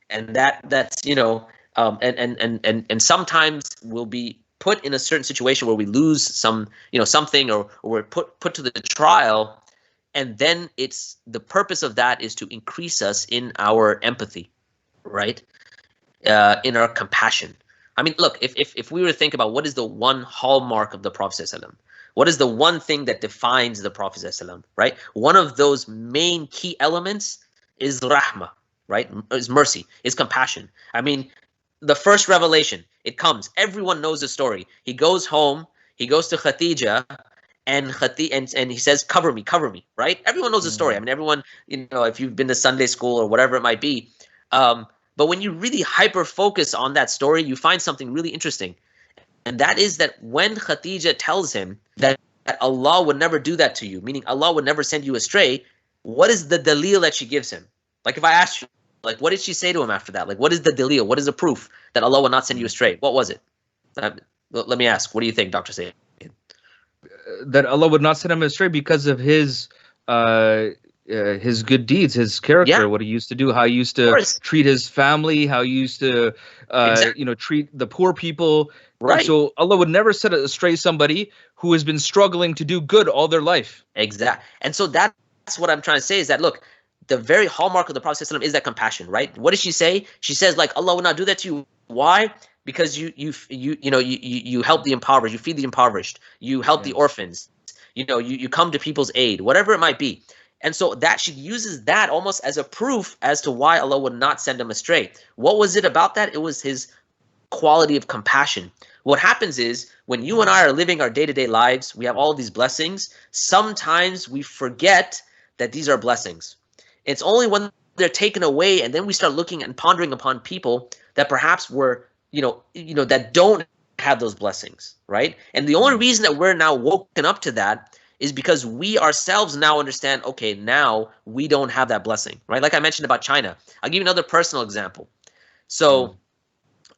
B: And that's, you know, and sometimes we'll be put in a certain situation where we lose some, you know, something, or we're put to the trial. And then it's the purpose of that is to increase us in our empathy, right? In our compassion. I mean, look, if we were to think about what is the one hallmark of the Prophet ﷺ, what is the one thing that defines the Prophet ﷺ, right? One of those main key elements is rahmah, right? Is mercy, is compassion. I mean, the first revelation, it comes. Everyone knows the story. He goes home, he goes to Khadija, and he says, cover me, right? Everyone knows the story. I mean, everyone, if you've been to Sunday school or whatever it might be. But when you really hyper focus on that story, you find something really interesting. And that is that when Khadija tells him that Allah would never do that to you, meaning Allah would never send you astray, what is the dalil that she gives him? Like if I asked you, like what did she say to him after that? Like what is the dalil? What is the proof that Allah will not send you astray? What was it? Let me ask. What do you think, Dr. Sayyid?
A: That Allah would not send him astray because of his good deeds, his character, what he used to do, how he used to treat his family, how he used to treat the poor people. Right. So Allah would never set astray somebody who has been struggling to do good all their life.
B: Exactly. And so that's what I'm trying to say is that, look, the very hallmark of the Prophet ﷺ is that compassion, right? What does she say? She says, like, Allah will not do that to you. Why? Because you help the impoverished, you feed the impoverished, you help the orphans, you come to people's aid, whatever it might be. And so that she uses that almost as a proof as to why Allah would not send him astray. What was it about that? It was his quality of compassion. What happens is when you and I are living our day-to-day lives, we have all these blessings. Sometimes we forget that these are blessings. It's only when they're taken away and then we start looking and pondering upon people that perhaps were, that don't have those blessings, right? And the only reason that we're now woken up to that is because we ourselves now understand, okay, now we don't have that blessing, right? Like I mentioned about China. I'll give you another personal example. So,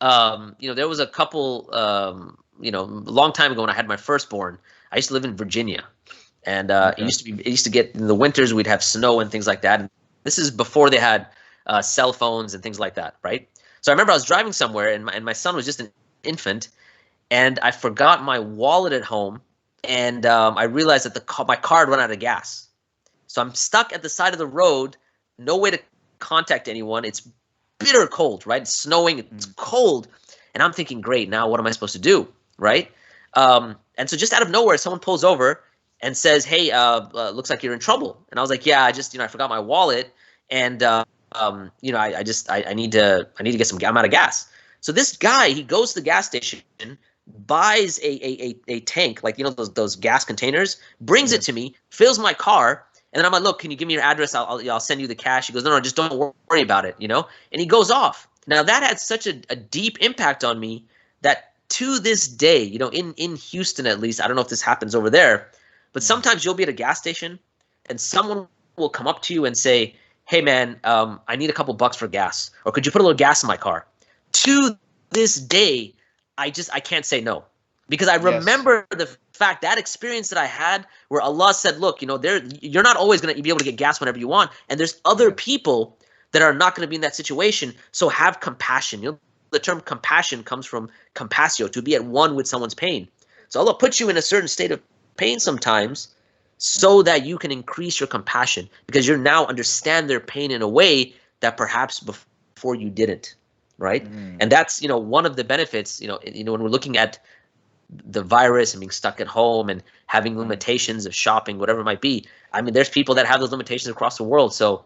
B: there was a couple, a long time ago when I had my firstborn, I used to live in Virginia. And it used to get, in the winters, we'd have snow and things like that. And this is before they had cell phones and things like that, right? So I remember I was driving somewhere and my son was just an infant. And I forgot my wallet at home. And I realized that my car had run out of gas. So I'm stuck at the side of the road, no way to contact anyone. It's bitter cold, right? It's snowing, it's cold. And I'm thinking, great, now what am I supposed to do, right? And so just out of nowhere, someone pulls over and says, hey, looks like you're in trouble. And I was like, yeah, I forgot my wallet. And, I need to get some, I'm out of gas. So this guy, he goes to the gas station, buys a tank, like, those gas containers, brings it to me, fills my car. And then I'm like, look, can you give me your address? I'll send you the cash. He goes, no, just don't worry about it, And he goes off. Now that had such a deep impact on me that to this day, in Houston at least, I don't know if this happens over there, but sometimes you'll be at a gas station and someone will come up to you and say, hey man, I need a couple bucks for gas, or could you put a little gas in my car? To this day, I can't say no, because I remember the fact, that experience that I had where Allah said, look, you're not always going to be able to get gas whenever you want. And there's other people that are not going to be in that situation. So have compassion. The term compassion comes from compassio, to be at one with someone's pain. So Allah puts you in a certain state of pain sometimes so that you can increase your compassion, because you now understand their pain in a way that perhaps before you didn't, right? And that's, one of the benefits, when we're looking at the virus and being stuck at home and having limitations of shopping, whatever it might be. I mean, there's people that have those limitations across the world. So,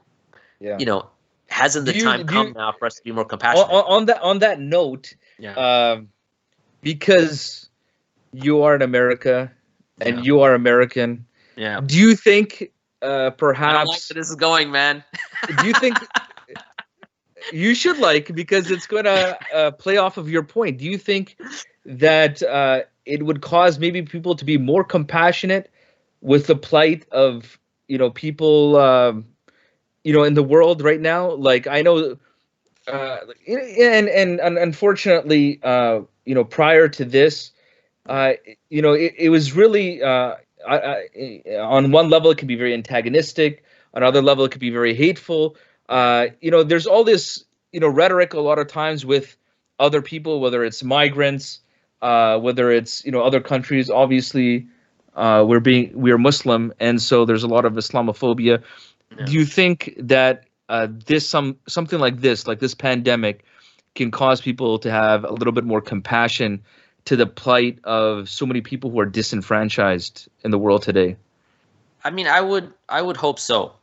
B: hasn't the time come now for us to be more compassionate?
A: On that note, because you are in America and you are American, do you think perhaps... I don't like where this
B: is going, man.
A: Do you think... You should because it's going to play off of your point. Do you think that it would cause maybe people to be more compassionate with the plight of, people, in the world right now? Like, I know, and unfortunately, prior to this, it was really, on one level, it can be very antagonistic. On another level, it could be very hateful. There's all this, rhetoric a lot of times with other people, whether it's migrants, whether it's, other countries. Obviously, we're Muslim, and so there's a lot of Islamophobia. Do you think that something like this pandemic, can cause people to have a little bit more compassion to the plight of so many people who are disenfranchised in the world today?
B: I mean, I would hope so,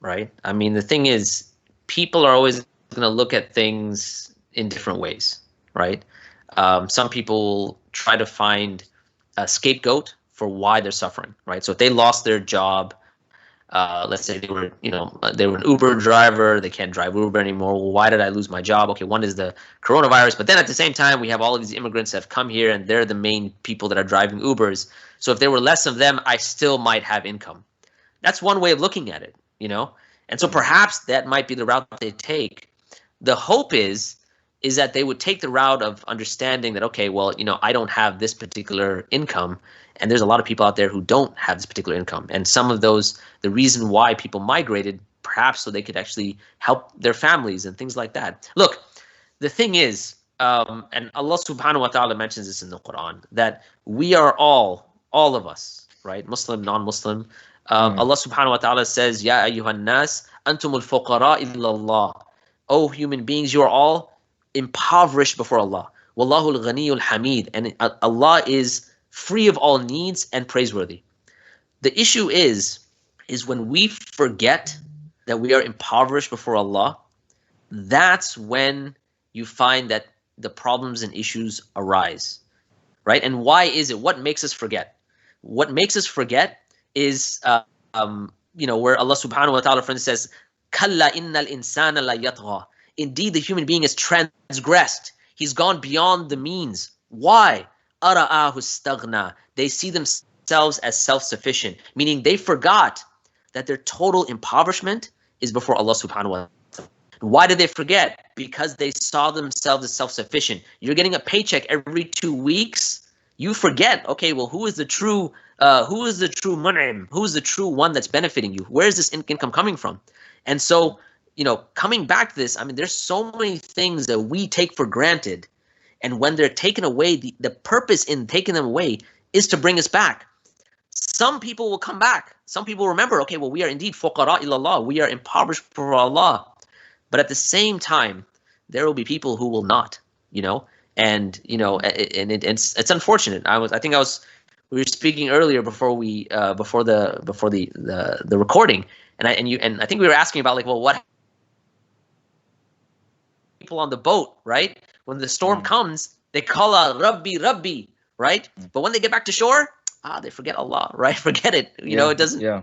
B: right? I mean, the thing is, people are always going to look at things in different ways, right? Some people try to find a scapegoat for why they're suffering, right? So if they lost their job, let's say they were, they were an Uber driver, they can't drive Uber anymore. Well, why did I lose my job? Okay, one is the coronavirus, but then at the same time, we have all of these immigrants that have come here and they're the main people that are driving Ubers. So if there were less of them, I still might have income. That's one way of looking at it, And so perhaps that might be the route they take. The hope is that they would take the route of understanding that, okay, well, I don't have this particular income, and there's a lot of people out there who don't have this particular income. And some of those, the reason why people migrated, perhaps so they could actually help their families and things like that. Look, the thing is, and Allah subhanahu wa ta'ala mentions this in the Quran, that we are all of us, right? Muslim, non-Muslim. Allah subhanahu wa ta'ala says, Ya ayyuhan nas, antumul fuqara illallah. Oh, human beings, you are all impoverished before Allah. Wallahu al-ghaniyul hamid. And Allah is free of all needs and praiseworthy. The issue is when we forget that we are impoverished before Allah, that's when you find that the problems and issues arise, right? And why is it? What makes us forget? What makes us forget is, where Allah subhanahu wa ta'ala, for instance, says, Kalla innal insana la yatgha. Indeed, the human being is transgressed. He's gone beyond the means. Why? Ara'ahu staghna. They see themselves as self-sufficient, meaning they forgot that their total impoverishment is before Allah subhanahu wa ta'ala. Why did they forget? Because they saw themselves as self-sufficient. You're getting a paycheck every 2 weeks. You forget, okay, well, who is the true mun'im? Who is the true one that's benefiting you? Where is this income coming from? And so, coming back to this, I mean, there's so many things that we take for granted. And when they're taken away, the purpose in taking them away is to bring us back. Some people will come back. Some people remember, okay, well, we are indeed fuqara ilallah. We are impoverished for Allah. But at the same time, there will be people who will not, and it's unfortunate. We were speaking earlier before the recording, and I think we were asking about, like, well, what people on the boat, right? When the storm comes, they call out Rabbi, Rabbi, right? But when they get back to shore, they forget Allah, right? Forget it. It doesn't. Yeah.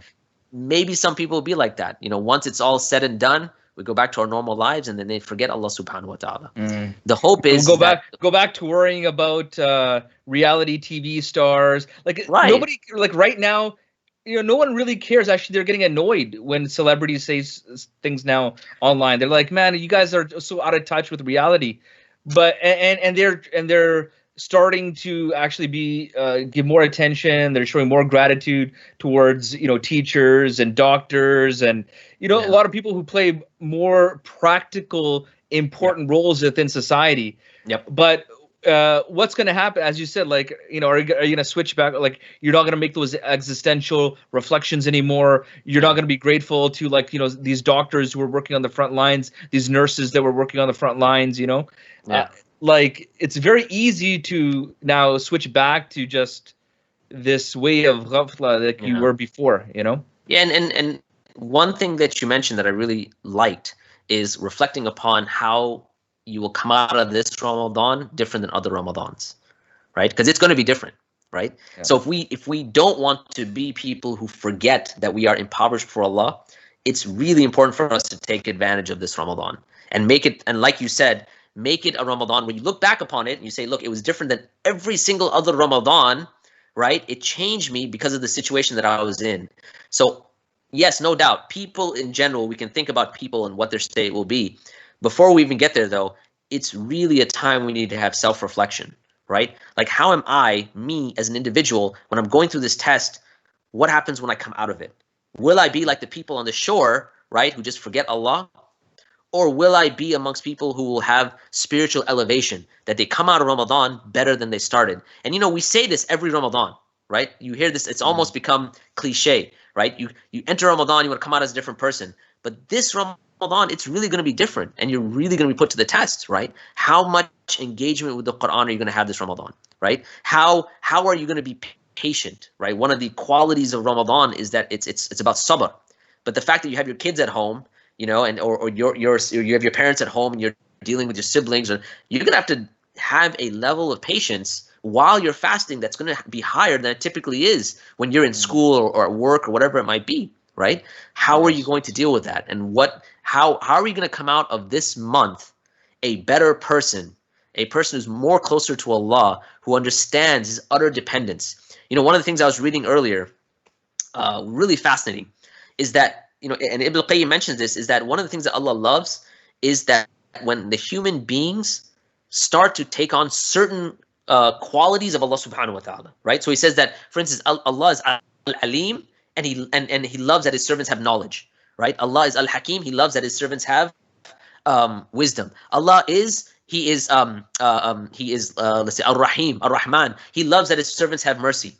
B: Maybe some people will be like that. Once it's all said and done, we go back to our normal lives, and then they forget Allah subhanahu wa ta'ala. The hope is
A: go back to worrying about reality TV stars. Nobody, right now, no one really cares. Actually, they're getting annoyed when celebrities say things now online. They're like, man, you guys are so out of touch with reality. But and they're starting to actually give more attention. They're showing more gratitude towards teachers and doctors and a lot of people who play more practical, important roles within society.
B: Yep.
A: But what's going to happen, as you said, are you going to switch back? Like, you're not going to make those existential reflections anymore. You're not going to be grateful to these doctors who are working on the front lines, these nurses that were working on the front lines.
B: Yeah.
A: It's very easy to now switch back to just this way of ghafla that you were before.
B: Yeah, and one thing that you mentioned that I really liked is reflecting upon how you will come out of this Ramadan different than other Ramadans, right? Because it's going to be different, right? Yeah. So if we don't want to be people who forget that we are impoverished for Allah, it's really important for us to take advantage of this Ramadan and make it, and like you said, make it a Ramadan where you look back upon it and you say, look, it was different than every single other Ramadan, right? It changed me because of the situation that I was in. So yes, no doubt, people in general, we can think about people and what their state will be. Before we even get there, though, it's really a time we need to have self-reflection, right? Like, how am I, me as an individual, when I'm going through this test, what happens when I come out of it? Will I be like the people on the shore, right, who just forget Allah? Or will I be amongst people who will have spiritual elevation, that they come out of Ramadan better than they started? And we say this every Ramadan, right? You hear this, it's almost become cliche, right? You enter Ramadan, you want to come out as a different person. But this Ramadan, it's really going to be different, and you're really going to be put to the test, right? How much engagement with the Quran are you going to have this Ramadan, right? How are you going to be patient, right? One of the qualities of Ramadan is that it's about sabr. But the fact that you have your kids at home, or you have your parents at home and you're dealing with your siblings, or you're going to have a level of patience while you're fasting that's going to be higher than it typically is when you're in school or at work or whatever it might be, right? How are you going to deal with that? And how are we going to come out of this month a better person, a person who's more closer to Allah, who understands his utter dependence? You know, one of the things I was reading earlier, really fascinating, is that, you know, and Ibn Qayyim mentions this, is that one of the things that Allah loves is that when the human beings start to take on certain qualities of Allah subhanahu wa ta'ala, right? So he says that, for instance, Allah is al-alim, and he loves that his servants have knowledge, right? Allah is al-hakim, he loves that his servants have wisdom. Allah is, he is let's say ar-rahim, ar-rahman, he loves that his servants have mercy.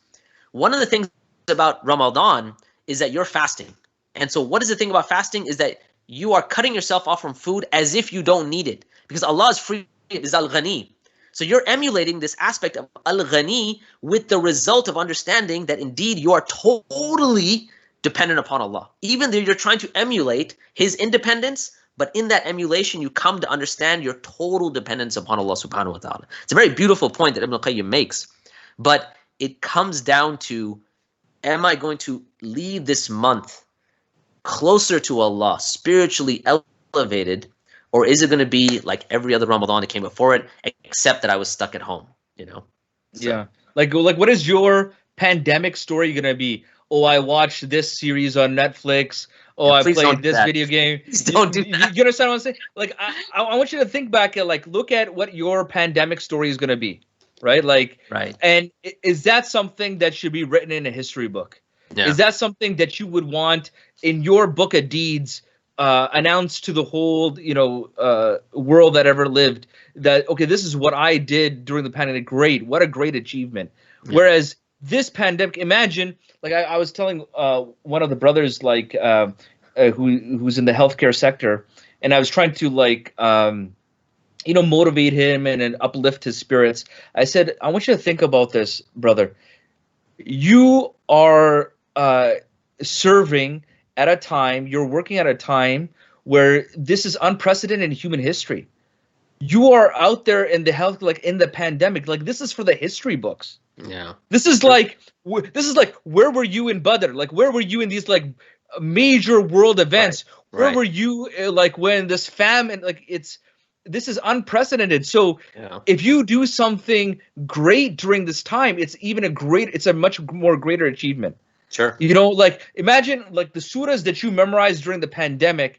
B: One of the things about Ramadan is that you're fasting. And so what is the thing about fasting is that you are cutting yourself off from food as if you don't need it, because Allah is free, is al-ghani. So you're emulating this aspect of al-ghani with the result of understanding that indeed you are totally dependent upon Allah. Even though you're trying to emulate his independence, but in that emulation you come to understand your total dependence upon Allah subhanahu wa ta'ala. It's a very beautiful point that Ibn Qayyim makes. But it comes down to, am I going to leave this month closer to Allah, spiritually elevated, or is it going to be like every other Ramadan that came before it, except that I was stuck at home, you know? So.
A: Yeah. Like what is your pandemic story going to be? Oh, I watched this series on Netflix. Oh, I played this video game.
B: Please don't do that.
A: You understand what I'm saying? Like, I want you to think back and like look at what your pandemic story is going to be, right? Like,
B: right.
A: And is that something that should be written in a history book?
B: Yeah.
A: Is that something that you would want in your book of deeds, announced to the whole, you know, world that ever lived, that, okay, this is what I did during the pandemic. Great. What a great achievement. Yeah. Whereas this pandemic, imagine, like I was telling one of the brothers, like who's in the healthcare sector, and I was trying to like, you know, motivate him and uplift his spirits. I said, I want you to think about this, brother. You are serving at a time, you're working at a time where this is unprecedented in human history. You are out there in the health, like in the pandemic, like this is for the history books.
B: Yeah.
A: This is like where were you in Badr? Like where were you in these like major world events?
B: Right.
A: Where were you like when this famine, like this is unprecedented. So yeah. If you do something great during this time, it's a much more greater achievement.
B: Sure.
A: You know, like imagine like the surahs that you memorized during the pandemic,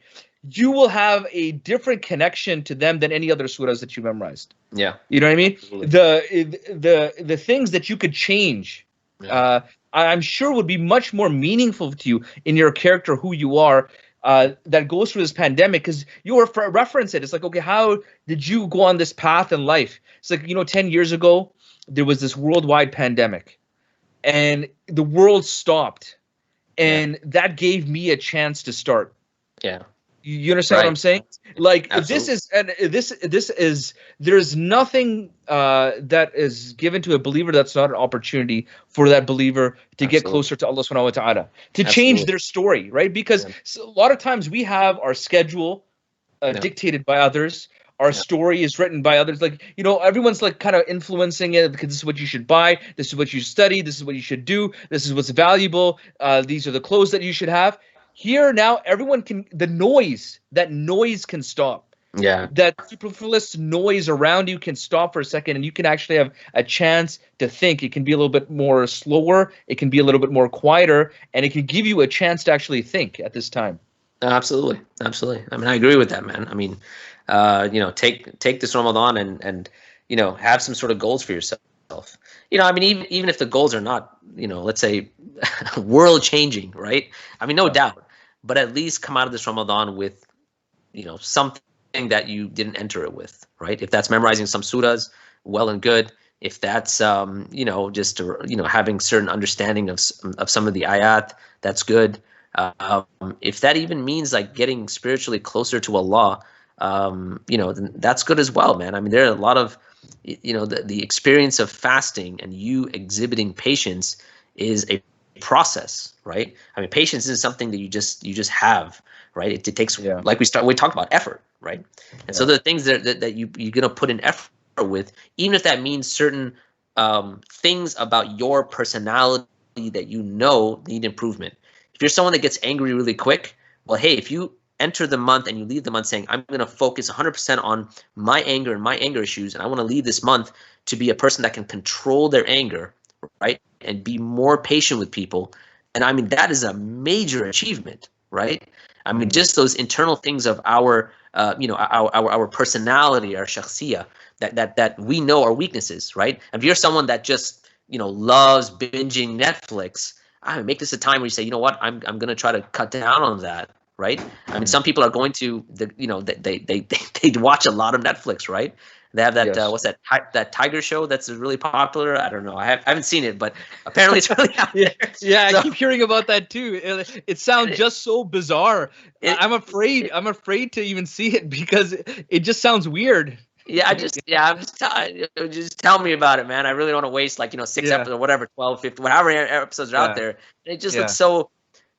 A: you will have a different connection to them than any other surahs that you memorized.
B: Yeah.
A: You know what I mean?
B: Absolutely.
A: The things that you could change, yeah. I'm sure would be much more meaningful to you in your character, who you are, that goes through this pandemic, because you were reference it. It's like, okay, how did you go on this path in life? It's like, you know, 10 years ago, there was this worldwide pandemic. And the world stopped, and that gave me a chance to start.
B: Yeah,
A: you understand what I'm saying? Like there's nothing that is given to a believer that's not an opportunity for that believer to get closer to Allah subhanahu wa ta'ala, to change their story, right? Because a lot of times we have our schedule dictated by others. Our story is written by others. Like, you know, everyone's like kind of influencing it, because this is what you should buy. This is what you study. This is what you should do. This is what's valuable. These are the clothes that you should have. Here now, everyone can, that noise can stop.
B: Yeah.
A: That superfluous noise around you can stop for a second, and you can actually have a chance to think. It can be a little bit more slower. It can be a little bit more quieter, and it can give you a chance to actually think at this time.
B: Absolutely. Absolutely. I mean, I agree with that, man. I mean, you know, take this Ramadan and you know, have some sort of goals for yourself. You know, I mean, even if the goals are not, you know, let's say world changing, right? I mean, no doubt, but at least come out of this Ramadan with, you know, something that you didn't enter it with, right? If that's memorizing some surahs, well and good. If that's you know, just you know, having certain understanding of some of the ayat, that's good. If that even means like getting spiritually closer to Allah, you know, then that's good as well, man. I mean, there are a lot of, you know, the experience of fasting and you exhibiting patience is a process, right? I mean, patience is something that you just have, right? It takes, like we talked about, effort, right? And so the things that you're gonna put in effort with, even if that means certain things about your personality that you know need improvement. If you're someone that gets angry really quick, well, hey, if you enter the month and you leave the month saying, I'm going to focus 100% on my anger and my anger issues, and I want to leave this month to be a person that can control their anger, right, and be more patient with people. And I mean, that is a major achievement, right? I mean, just those internal things of our, our personality, our shakhsiyah, that we know are weaknesses, right? If you're someone that just, loves binging Netflix, I mean, make this a time where you say, you know what, I'm going to try to cut down on that, right? I mean, some people are going to, they watch a lot of Netflix, right? They have that, what's that tiger show that's really popular? I don't know. I haven't seen it, but apparently it's really out there.
A: Yeah, I keep hearing about that too. It sounds just so bizarre. I'm afraid to even see it because it just sounds weird.
B: Yeah, just tell me about it, man. I really don't want to waste 6 episodes or whatever, 12, 15, whatever episodes are out there. It just looks so.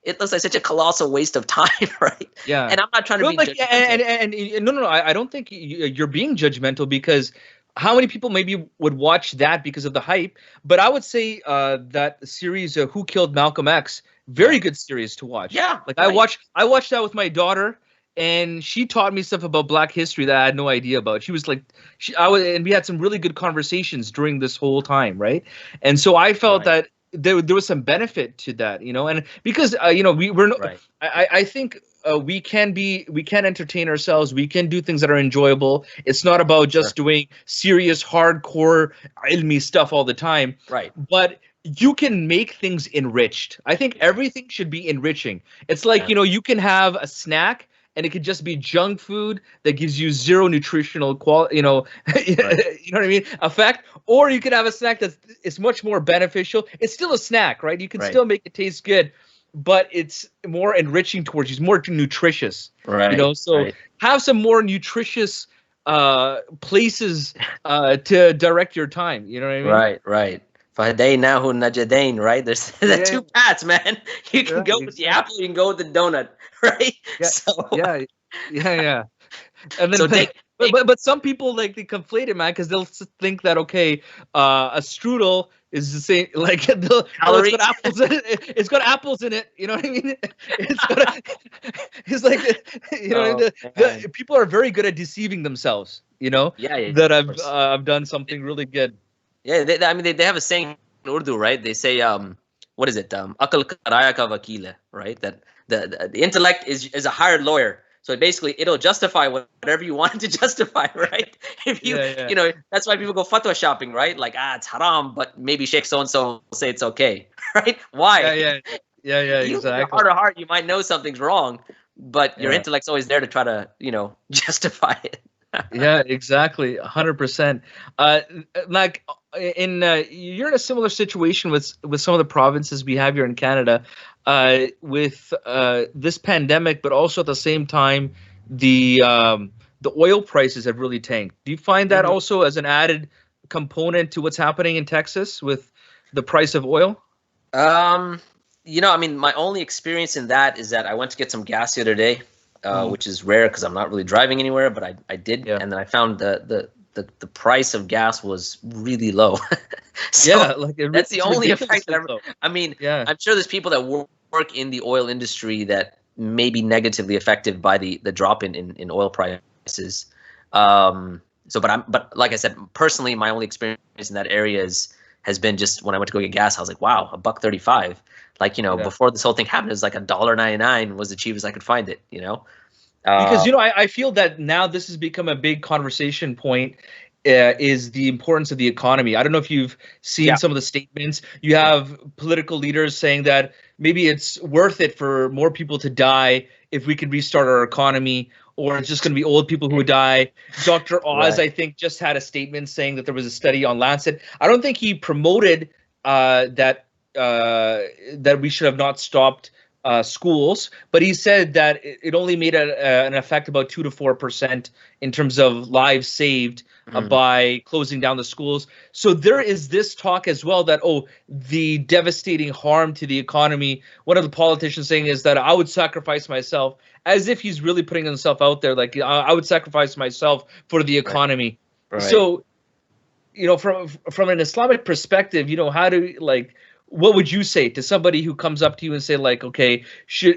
B: It looks like such a colossal waste of time, right?
A: Yeah.
B: And I'm not trying to be
A: judgmental. And no, I don't think you're being judgmental, because how many people maybe would watch that because of the hype? But I would say that series, Who Killed Malcolm X, very good series to watch.
B: Yeah.
A: Like right. I watched that with my daughter, and she taught me stuff about Black history that I had no idea about. She was like, and we had some really good conversations during this whole time, right? And so I felt that there was some benefit to that, and because we're not, right. I think we can entertain ourselves. We can do things that are enjoyable. It's not about just doing serious, hardcore, ilmi stuff all the time.
B: Right.
A: But you can make things enriched. I think everything should be enriching. It's like, you can have a snack and it could just be junk food that gives you zero nutritional quality, you know what I mean, effect. Or you could have a snack it's much more beneficial. It's still a snack, right? You can still make it taste good, but it's more enriching towards you. It's more nutritious,
B: right?
A: So have some more nutritious places to direct your time. You know what I mean?
B: Right. Fahadainahu Najadain, right? There's two paths, man. You can go with the apple, you can go with the donut, right?
A: Yeah. Yeah. And then, but some people they conflate it, man, because they'll think that a strudel is the same, it's got apples in it. It's got apples in it. You know what I mean? It's like people are very good at deceiving themselves. That I've done something really good.
B: Yeah, they have a saying in Urdu, right? They say, what is it? Aql karaya ka wakila, right? That the intellect is a hired lawyer. So basically, it'll justify whatever you want it to justify, right? If you, that's why people go fatwa shopping, right? Like, it's haram, but maybe Sheikh so-and-so will say it's okay, right? Why?
A: Yeah, exactly.
B: Your heart of heart, you might know something's wrong, but your intellect's always there to try to, justify it.
A: Yeah, exactly. 100%. You're in a similar situation with some of the provinces we have here in Canada, with this pandemic, but also at the same time, the oil prices have really tanked. Do you find that also as an added component to what's happening in Texas with the price of oil?
B: My only experience in that is that I went to get some gas the other day. Which is rare because I'm not really driving anywhere, but I did, and then I found the price of gas was really low. That's the only effect that I'm sure there's people that work in the oil industry that may be negatively affected by the drop in oil prices. But like I said, personally, my only experience in that area has been just when I went to go get gas. I was like, wow, $1.35. Before this whole thing happened, it was like $1.99 was the cheapest I could find it,
A: Because, I feel that now this has become a big conversation point, is the importance of the economy. I don't know if you've seen some of the statements. You have political leaders saying that maybe it's worth it for more people to die if we can restart our economy, or it's just going to be old people who would die. Dr. Oz, I think, just had a statement saying that there was a study on Lancet. I don't think he promoted that we should have not stopped schools, but he said that it only made an effect about 2 to 4% in terms of lives saved by closing down the schools. So there is this talk as well that, the devastating harm to the economy. One of the politicians saying is that I would sacrifice myself, as if he's really putting himself out there, like I would sacrifice myself for the economy.
B: Right.
A: So from an Islamic perspective, how do like what would you say to somebody who comes up to you and say like, okay,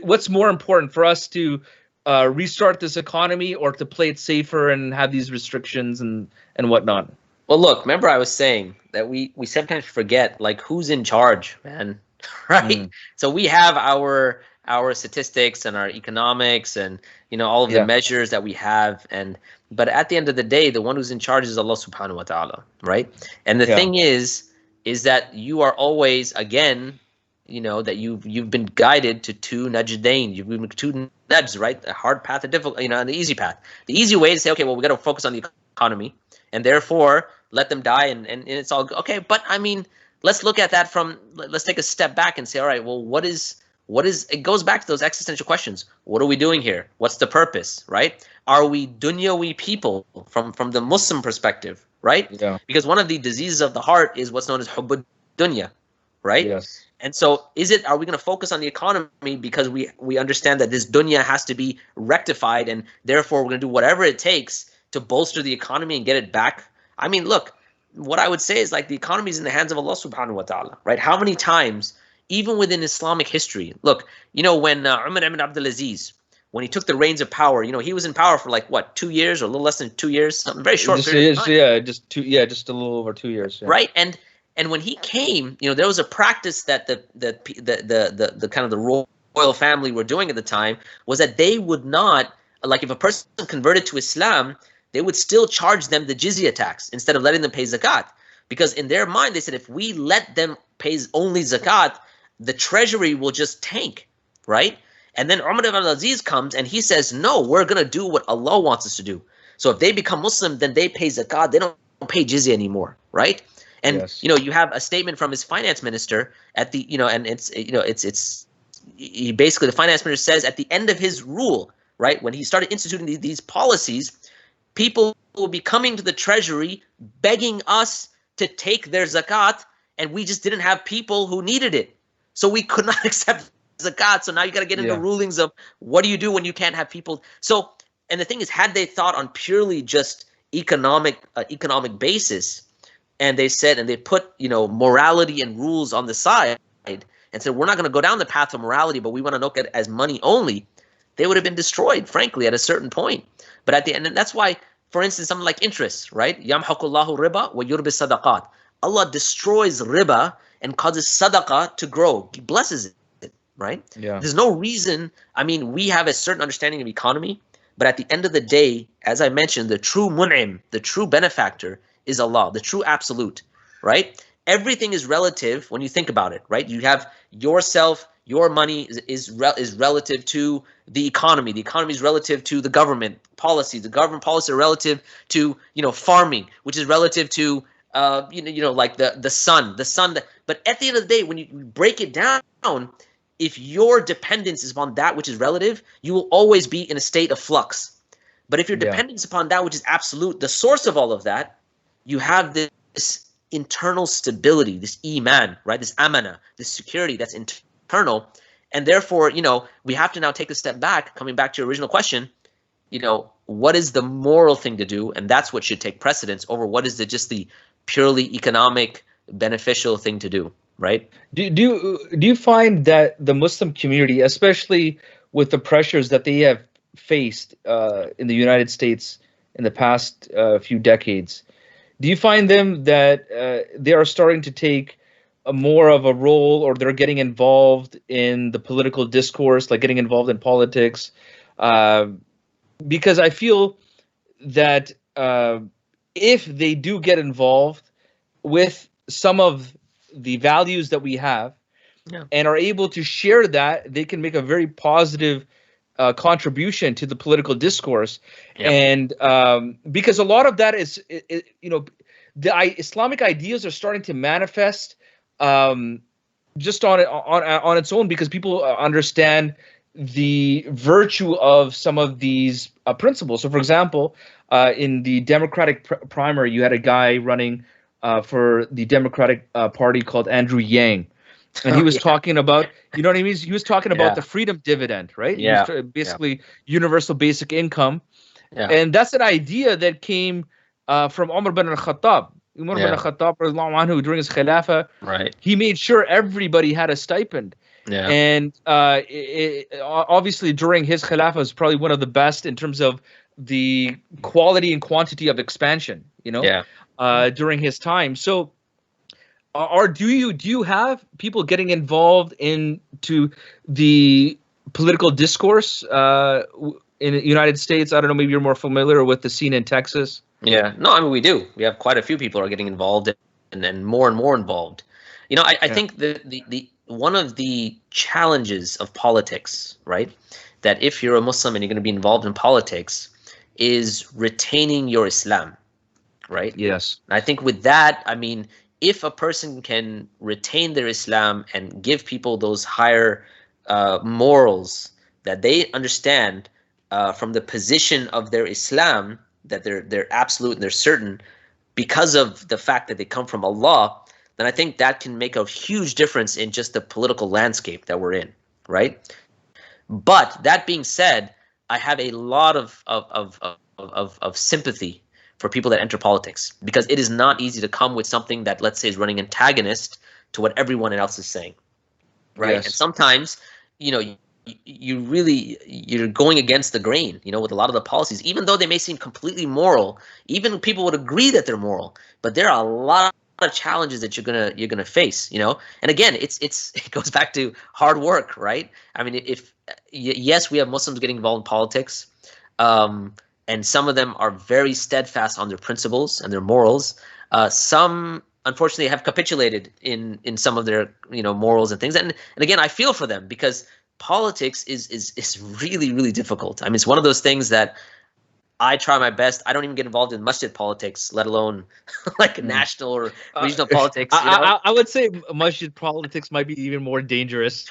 A: what's more important for us to restart this economy or to play it safer and have these restrictions and whatnot?
B: Well, look, remember I was saying that we sometimes forget like who's in charge, man, right? So we have our statistics and our economics and all of the measures that we have, but at the end of the day, the one who's in charge is Allah subhanahu wa ta'ala, right? And the thing is that you are always, again, that you've been guided to two najdain. You've been two najds, right? A hard path, a difficult, and the easy path. The easy way is to say, okay, well, we got to focus on the economy, and therefore let them die, and it's all okay. But I mean, let's look at that let's take a step back and say, all right, well, what is it goes back to those existential questions. What are we doing here? What's the purpose, right? Are we dunyawi people from the Muslim perspective, right?
A: Yeah.
B: Because one of the diseases of the heart is what's known as hubbud dunya, right?
A: Yes.
B: And so are we going to focus on the economy because we understand that this dunya has to be rectified, and therefore we're going to do whatever it takes to bolster the economy and get it back? I mean, look, what I would say is like the economy is in the hands of Allah subhanahu wa ta'ala, right? How many times, even within Islamic history, look, when Umar ibn Abdul Aziz, when he took the reins of power, he was in power for like what, 2 years or a little less than 2 years, something very short period of time.
A: Yeah, just a little over 2 years. Yeah.
B: Right, and when he came, there was a practice that the kind of the royal family were doing at the time, was that they would not, like if a person converted to Islam, they would still charge them the jizya tax instead of letting them pay zakat. Because in their mind, they said, if we let them pay only zakat, the treasury will just tank, right? And then Umar ibn Aziz comes and he says, no, we're going to do what Allah wants us to do. So if they become Muslim, then they pay zakat. They don't pay jizya anymore, right? And you have a statement from his finance minister at the and he basically, the finance minister says at the end of his rule, right, when he started instituting these policies, people will be coming to the treasury begging us to take their zakat, and we just didn't have people who needed it, so we could not accept zakat. So now you got to get into rulings of what do you do when you can't have people. So, and the thing is, had they thought on purely just economic basis, and they said, and they put morality and rules on the side and said, we're not going to go down the path of morality, but we want to look at it as money only, they would have been destroyed, frankly, at a certain point. But at the end, and that's why, for instance, something like interest, right? Yamhaqullahu riba wa yurbi sadaqat. Allah destroys riba and causes sadaqah to grow. He blesses it, right?
A: Yeah.
B: There's no reason. I mean, we have a certain understanding of economy, but at the end of the day, as I mentioned, the true mun'im, the true benefactor is Allah, the true absolute, right? Everything is relative when you think about it, right? You have yourself, your money is relative to the economy. The economy is relative to the government policy. The government policy is relative to farming, which is relative to like the sun. But at the end of the day, when you break it down, if your dependence is upon that which is relative, you will always be in a state of flux. But if your dependence upon that which is absolute, the source of all of that, you have this internal stability, this iman, right? This amana, this security that's internal. And therefore, we have to now take a step back, coming back to your original question, what is the moral thing to do? And that's what should take precedence over what is just the purely economic, beneficial thing to do, right?
A: Do you find that the Muslim community, especially with the pressures that they have faced in the United States in the past few decades, do you find them that they are starting to take more of a role, or they're getting involved in the political discourse, like getting involved in politics? Because I feel that if they do get involved with some of the values that we have and are able to share that, they can make a very positive contribution to the political discourse. And because a lot of that is, the Islamic ideas are starting to manifest just on its own, because people understand the virtue of some of these principles. So, for example, in the Democratic primary, you had a guy running for the Democratic Party called Andrew Yang. And he was talking about, you know what I mean? He was talking about the freedom dividend, right?
B: Yeah.
A: Basically, universal basic income. Yeah. And that's an idea that came from Umar bin al-Khattab. Umar ibn Khattab radiallahu anhu, during his Khilafah,
B: Right.
A: he made sure everybody had a stipend.
B: Yeah.
A: And obviously during his Khilafah was probably one of the best in terms of the quality and quantity of expansion, during his time. So do you have people getting involved into the political discourse in the United States? I don't know, maybe you're more familiar with the scene in Texas.
B: Yeah, no, I mean, we do. We have quite a few people are getting involved and more involved. I think the one of the challenges of politics, right, that if you're a Muslim and you're going to be involved in politics, is retaining your Islam, right?
A: Yes.
B: And I think with that, I mean, if a person can retain their Islam and give people those higher morals that they understand from the position of their Islam, that they're absolute and they're certain because of the fact that they come from Allah, then I think that can make a huge difference in just the political landscape that we're in, right? But that being said, I have a lot of sympathy for people that enter politics, because it is not easy to come with something that, let's say, is running antagonist to what everyone else is saying, right?
A: Yes.
B: And sometimes, you're going against the grain, with a lot of the policies, even though they may seem completely moral. Even people would agree that they're moral, but there are a lot of challenges that you're gonna face, And again, it goes back to hard work, right? I mean, yes, we have Muslims getting involved in politics, and some of them are very steadfast on their principles and their morals. Some, unfortunately, have capitulated in some of their morals and things. And again, I feel for them, because politics is really, really difficult. I mean, it's one of those things that I try my best. I don't even get involved in masjid politics, let alone like national or regional politics.
A: I would say masjid politics might be even more dangerous.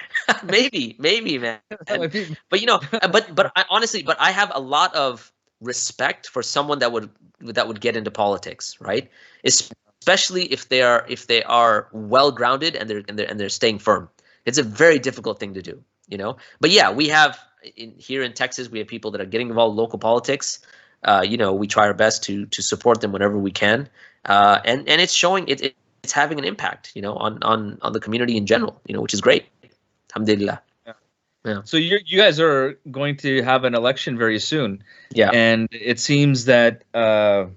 B: maybe, man. But honestly, I have a lot of respect for someone that would get into politics, right? Especially if they are well grounded and they're staying firm. It's a very difficult thing to do, But yeah, we have here in Texas, we have people that are getting involved in local politics. We try our best to support them whenever we can, and it's showing it's having an impact, on the community in general, which is great. Alhamdulillah. Yeah.
A: So you guys are going to have an election very soon.
B: Yeah.
A: And it seems that the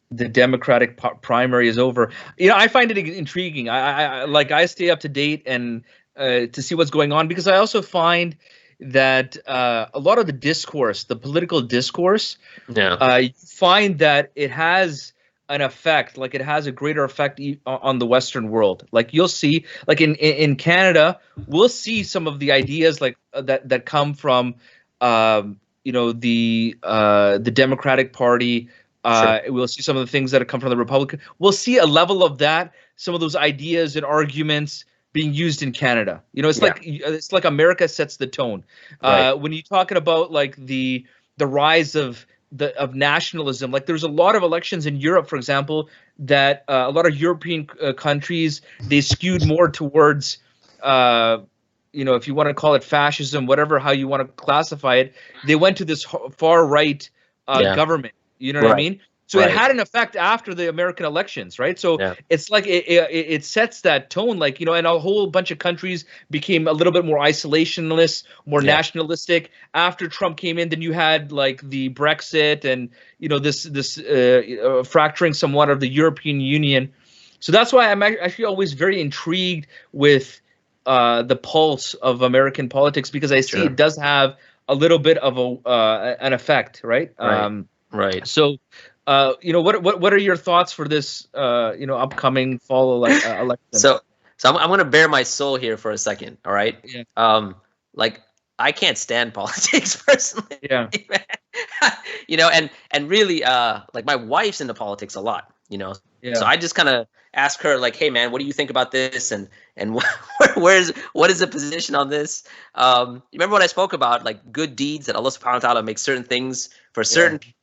A: Democratic primary is over. I find it intriguing. I stay up to date and to see what's going on, because I also find that a lot of the discourse, the political discourse, you find that it has an effect, like it has a greater effect on the Western world. Like you'll see, like in Canada, we'll see some of the ideas like that come from the Democratic Party.
B: Sure.
A: We'll see some of the things that have come from the Republican. We'll see a level of that, some of those ideas and arguments being used in Canada. It's like America sets the tone.
B: Right.
A: When you're talking about like the rise of nationalism, like there's a lot of elections in Europe, for example, that a lot of European countries, they skewed more towards if you want to call it fascism, how you want to classify it, they went to this far right government. You know what I mean? So it had an effect after the American elections, right? So it's like it sets that tone, like, and a whole bunch of countries became a little bit more isolationist, more nationalistic. After Trump came in, then you had like the Brexit and, this fracturing somewhat of the European Union. So that's why I'm actually always very intrigued with the pulse of American politics, because I see it does have a little bit of an effect, right?
B: Right.
A: So, what are your thoughts for this, upcoming fall election?
B: So I'm going to bare my soul here for a second. All right.
A: Yeah.
B: Like I can't stand politics personally.
A: Yeah.
B: And really, like my wife's into politics a lot.
A: Yeah.
B: So I just kind of ask her, like, hey man, what do you think about this? And what is the position on this? You remember what I spoke about, like good deeds, that Allah subhanahu wa ta'ala makes certain things for certain people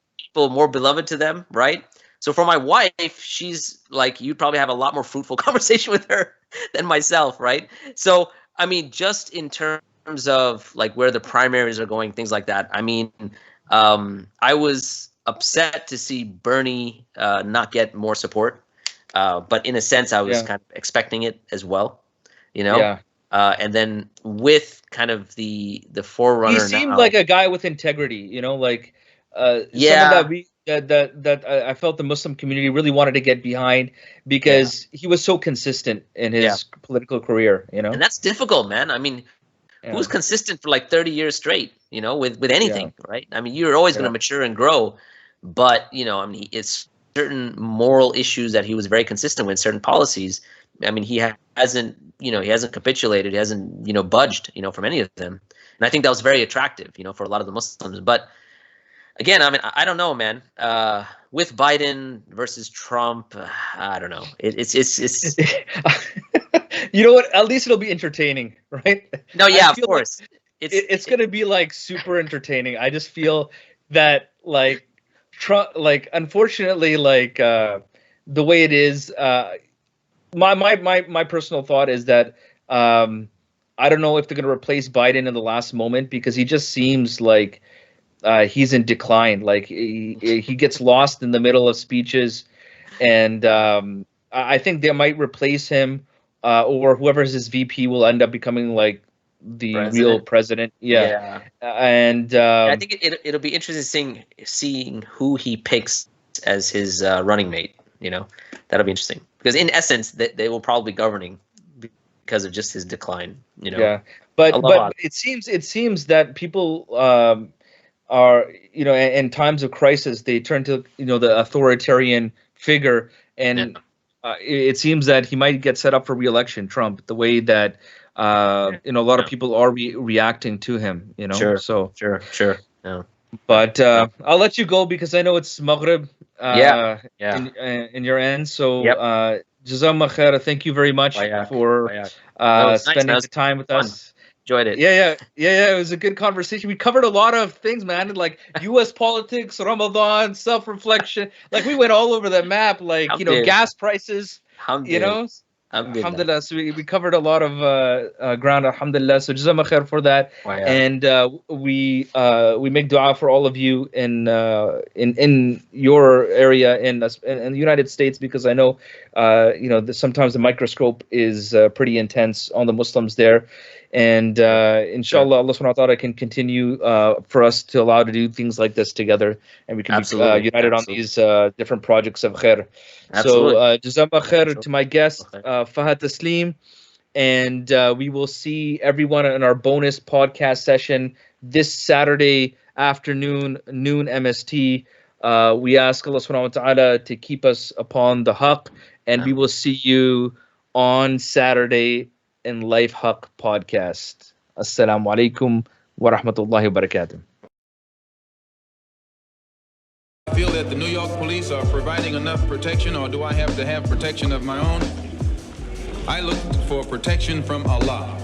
B: more beloved to them, right? So for my wife, she's like, you'd probably have a lot more fruitful conversation with her than myself, right? So I mean, just in terms of like where the primaries are going, things like that. I mean, I was upset to see Bernie not get more support. But in a sense, I was
A: Yeah.
B: kind of expecting it as well,
A: Yeah.
B: And then with kind of the
A: He
B: forerunner
A: seemed
B: now,
A: like a guy with integrity, like someone
B: yeah,
A: that I felt the Muslim community really wanted to get behind
B: yeah,
A: because he was so consistent in
B: yeah,
A: his political career,
B: and that's difficult, man. I mean, who's
A: Yeah.
B: consistent for like 30 years straight, with
A: Yeah.
B: anything, right? I mean, you're always going to
A: Yeah.
B: mature and grow, but I mean, it's certain moral issues that he was very consistent with, certain policies. I mean, he hasn't capitulated, he hasn't, budged, from any of them. And I think that was very attractive, for a lot of the Muslims. But again, I mean, I don't know, man. With Biden versus Trump, I don't know. It's
A: You know what? At least it'll be entertaining, right?
B: no,
A: I
B: yeah, of
A: feel like
B: course.
A: it's gonna be like super entertaining. I just feel that like Trump, like unfortunately, like the way it is, my personal thought is that I don't know if they're gonna replace Biden in the last moment because he just seems like he's in decline. Like he gets lost in the middle of speeches, and I think they might replace him, or whoever's his VP will end up becoming like the real
B: president.
A: president. Yeah,
B: Yeah.
A: and
B: I think it'll be interesting seeing who he picks as his running mate. That'll be interesting because in essence, they will probably be governing because of just his decline.
A: yeah, but
B: Allah.
A: it seems that people are in times of crisis they turn to the authoritarian figure, and it seems that he might get set up for re-election, Trump, the way that a lot of people are reacting to him,
B: Sure.
A: so
B: Sure. Yeah.
A: but I'll let you go because I know it's Maghrib
B: Yeah.
A: in your end, so
B: Yep.
A: Jazakumullahu Khairan, thank you very much for
B: No, it's nice, man.
A: spending
B: It was
A: the time with
B: fun.
A: us.
B: Enjoyed it.
A: Yeah. It was a good conversation. We covered a lot of things, man, like U.S. politics, Ramadan, self-reflection. Like we went all over the map, like
B: Alhamdulillah.
A: gas prices.
B: Alhamdulillah.
A: Alhamdulillah. So we covered a lot of ground. Alhamdulillah. So Jazakumullah Khair for that. And we make dua for all of you in your area in the United States, because I know sometimes the microscope is pretty intense on the Muslims there. And inshallah, Allah subhanahu wa ta'ala can continue for us to allow to do things like this together, and we can be united on these different projects of khair. So Jazakumullah Khair to my guest, Fahad Tasleem, and we will see everyone in our bonus podcast session this Saturday afternoon, noon MST. We ask Allah subhanahu wa ta'ala to keep us upon the Haqq, and we will see you on Saturday in Life Haqq podcast. Assalamu alaikum wa rahmatullahi wa barakatuh.
C: I feel that the New York police are providing enough protection, or do I have to have protection of my own? I look for protection from Allah.